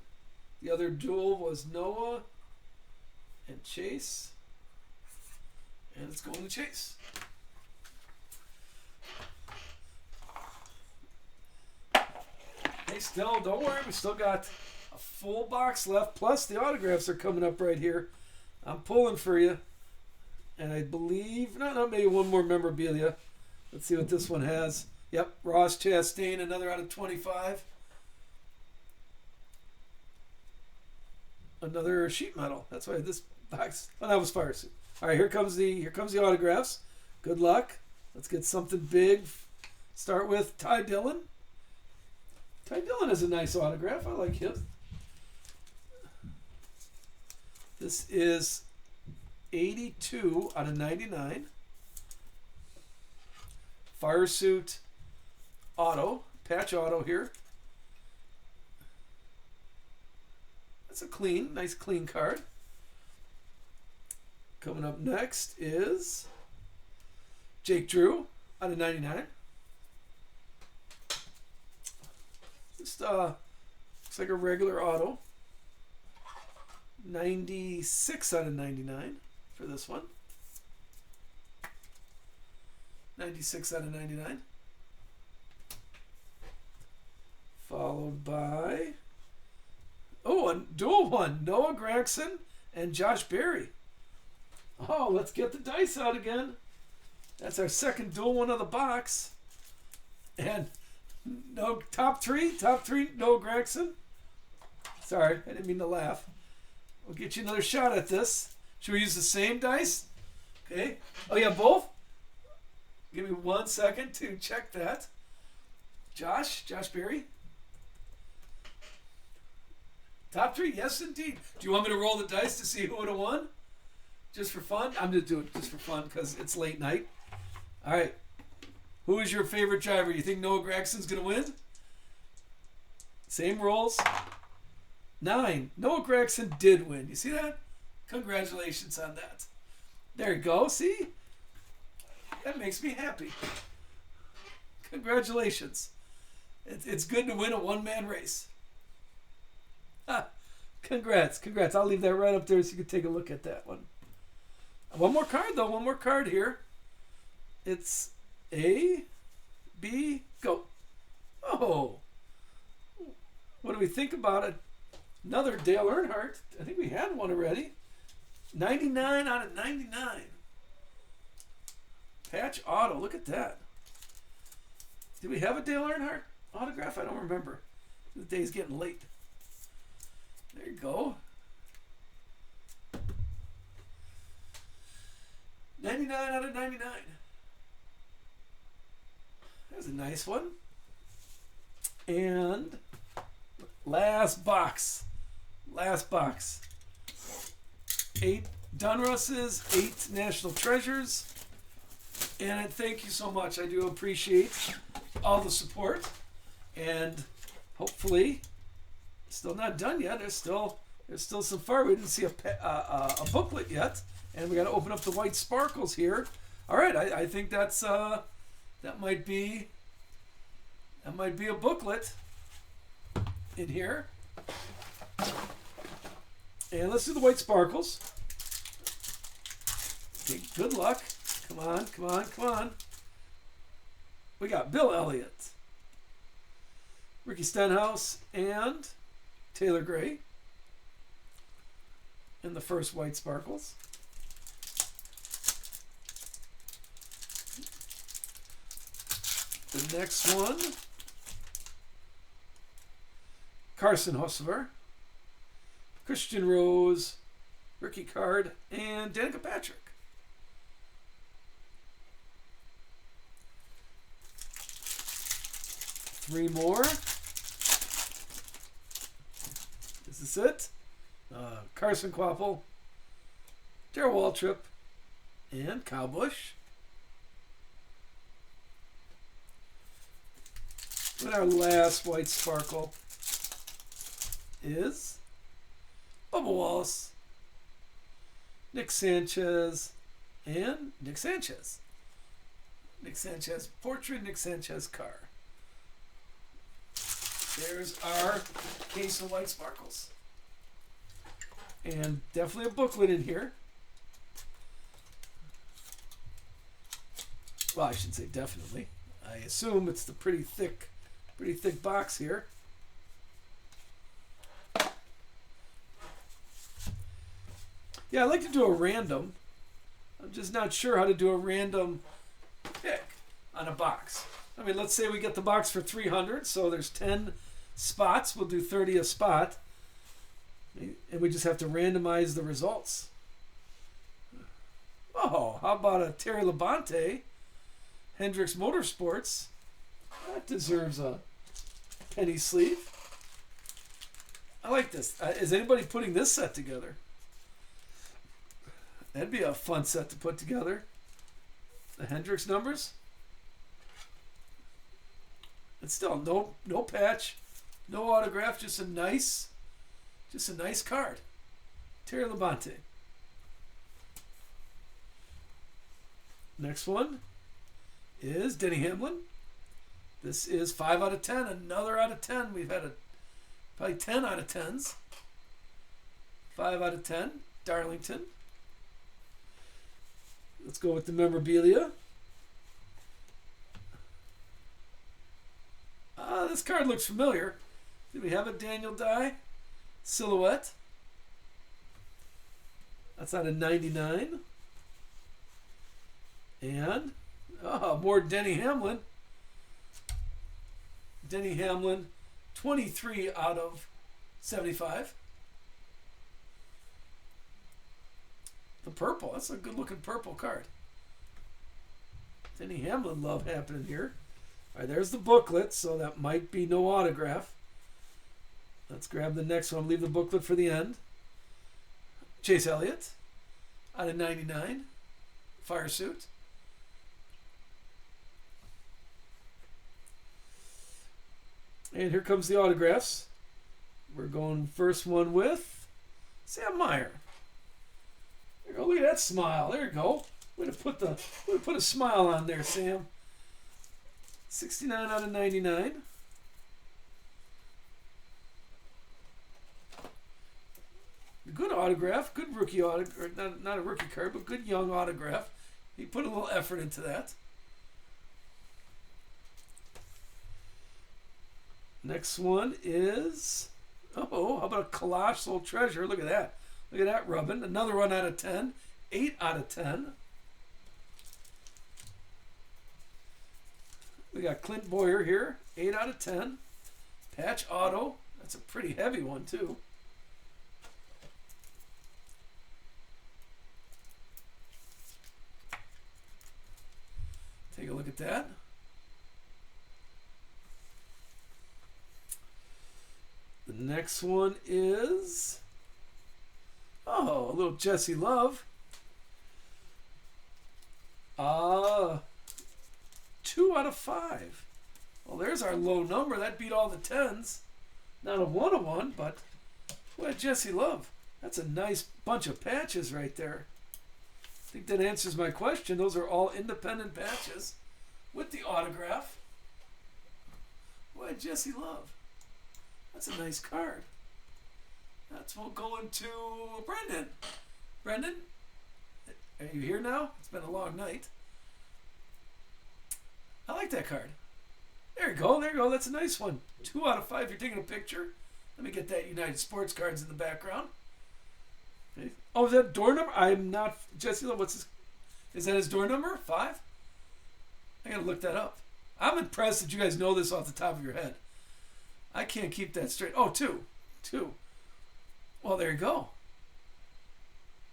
The other duel was Noah and Chase. And it's going to Chase. Hey, still, don't worry. We still got a full box left. Plus, the autographs are coming up right here. I'm pulling for you. And I believe, not maybe one more memorabilia. Let's see what this one has. Yep, Ross Chastain, another out of 25. Another sheet metal. That's why this box. Oh, that was fire suit. All right, here comes the autographs. Good luck. Let's get something big. Start with Ty Dillon. Ty Dillon has a nice autograph. I like his. This is 82 out of 99. Fire suit auto. Patch auto here. That's a nice clean card. Coming up next is Jake Drew out of 99. Just looks like a regular auto. 96 out of 99 for this one. 96 out of 99. Followed by a dual one. Noah Gragson and Josh Berry. Oh, let's get the dice out again. That's our second dual one of the box. And no top three, Noah Gragson. Sorry, I didn't mean to laugh. We'll get you another shot at this. Should we use the same dice? Okay. Oh, yeah, both? Give me 1 second to check that. Josh Berry. Top 3, yes indeed. Do you want me to roll the dice to see who would have won? Just for fun? I'm going to do it just for fun because it's late night. All right. Who is your favorite driver? You think Noah Gragson's going to win? Same rolls. 9. Noah Gragson did win. You see that? Congratulations on that. There you go. See? That makes me happy. Congratulations. It's good to win a one-man race. Congrats. I'll leave that right up there so you can take a look at that one. One more card, though. One more card here. It's A, B, go. Oh. What do we think about it? Another Dale Earnhardt. I think we had one already. 99 out of 99. Patch auto. Look at that. Did we have a Dale Earnhardt autograph? I don't remember. The day's getting late. There you go. 99 out of 99. That's a nice one. And last box. 8 Donrusses, 8 National Treasures. And thank you so much. I do appreciate all the support. And hopefully, still not done yet. There's still some far. We didn't see a booklet yet. And we got to open up the white sparkles here. All right, I think that might be a booklet in here. And let's do the white sparkles. Okay, good luck. Come on. We got Bill Elliott, Ricky Stenhouse, and Taylor Gray in the first white sparkles. The next one, Carson Hocevar, Christian Rose, Ricky Card, and Danica Patrick. Three more. This is it. Carson Kvapil, Darrell Waltrip, and Kyle Busch. And our last white sparkle is Bubba Wallace, Nick Sanchez, and Nick Sanchez. Nick Sanchez portrait, Nick Sanchez car. There's our case of white sparkles. And definitely a booklet in here. Well, I should say definitely. I assume it's the pretty thick box here. Yeah, I like to do a random. I'm just not sure how to do a random pick on a box. I mean, let's say we get the box for 300, so there's 10 spots. We'll do 30 a spot. And we just have to randomize the results. Oh, how about a Terry Labonte, Hendricks Motorsports? That deserves a penny sleeve. I like this. Is anybody putting this set together? That'd be a fun set to put together. The Hendricks numbers. And still no patch, no autograph, just a nice card. Terry Labonte. Next one is Denny Hamlin. This is 5 out of 10, another out of 10. We've had probably 10 out of 10s. 5 out of 10, Darlington. Let's go with the memorabilia. This card looks familiar. Did we have a Daniel Dye silhouette? That's out of 99. And more Denny Hamlin. Denny Hamlin, 23 out of 75. The purple. That's a good-looking purple card. Denny Hamlin love happening here. All right, there's the booklet, so that might be no autograph. Let's grab the next one. Leave the booklet for the end. Chase Elliott out of 99. Fire suit. And here comes the autographs. We're going first one with Sam Meyer. There you go. Look at that smile. There you go. Way to put a smile on there, Sam. 69 out of 99. Good autograph. Good rookie autograph. Not a rookie card, but good young autograph. He put a little effort into that. Next one is, oh, how about a Colossal Treasure? Look at that. Look at that rubbing. Another 1 out of 10. 8 out of 10. We got Clint Boyer here. 8 out of 10. Patch auto. That's a pretty heavy one, too. Take a look at that. The next one is, oh, a little Jesse Love. 2 out of 5. Well, there's our low number. That beat all the 10s. Not a 1-of-1, but what Jesse Love. That's a nice bunch of patches right there. I think that answers my question. Those are all independent patches with the autograph. What Jesse Love. That's a nice card. That's what going to Brendan. Brendan, are you here now? It's been a long night. I like that card. There you go. There you go. That's a nice one. 2 out of 5. You're taking a picture. Let me get that United Sports cards in the background. Okay. Oh, is that door number? I'm not Jesse Love. What's his? Is that his door number? 5? I gotta look that up. I'm impressed that you guys know this off the top of your head. I can't keep that straight. Oh, 2. Well, there you go.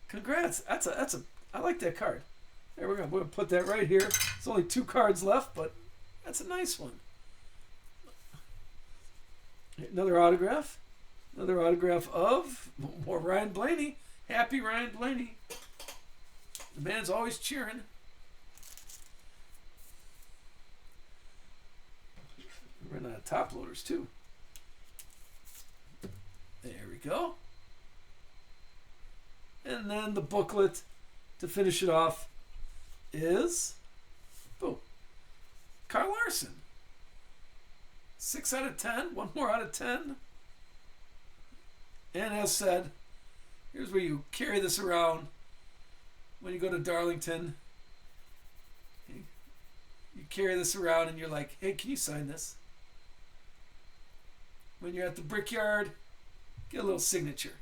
Congrats. I like that card. There, we're gonna put that right here. There's only 2 cards left, but that's a nice one. Another autograph. Another autograph of more Ryan Blaney. Happy Ryan Blaney. The man's always cheering. We're running out of top loaders too. There we go. And then the booklet to finish it off is, boom, Kyle Larson. 6 out of 10. 1 more out of 10. And as said, here's where you carry this around when you go to Darlington. You carry this around and you're like, hey, can you sign this? When you're at the Brickyard, get a little signature.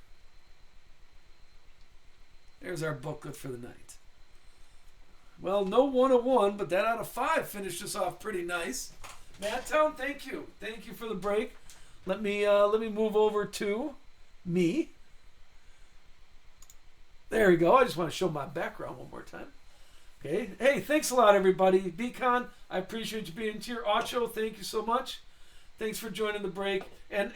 There's our booklet for the night. Well, no 1-of-1, but that out of 5 finished us off pretty nice. Matt Town, thank you. Thank you for the break. Let me move over to me. There we go. I just want to show my background one more time. Okay. Hey, thanks a lot, everybody. Beacon, I appreciate you being here. Ocho, thank you so much. Thanks for joining the break. And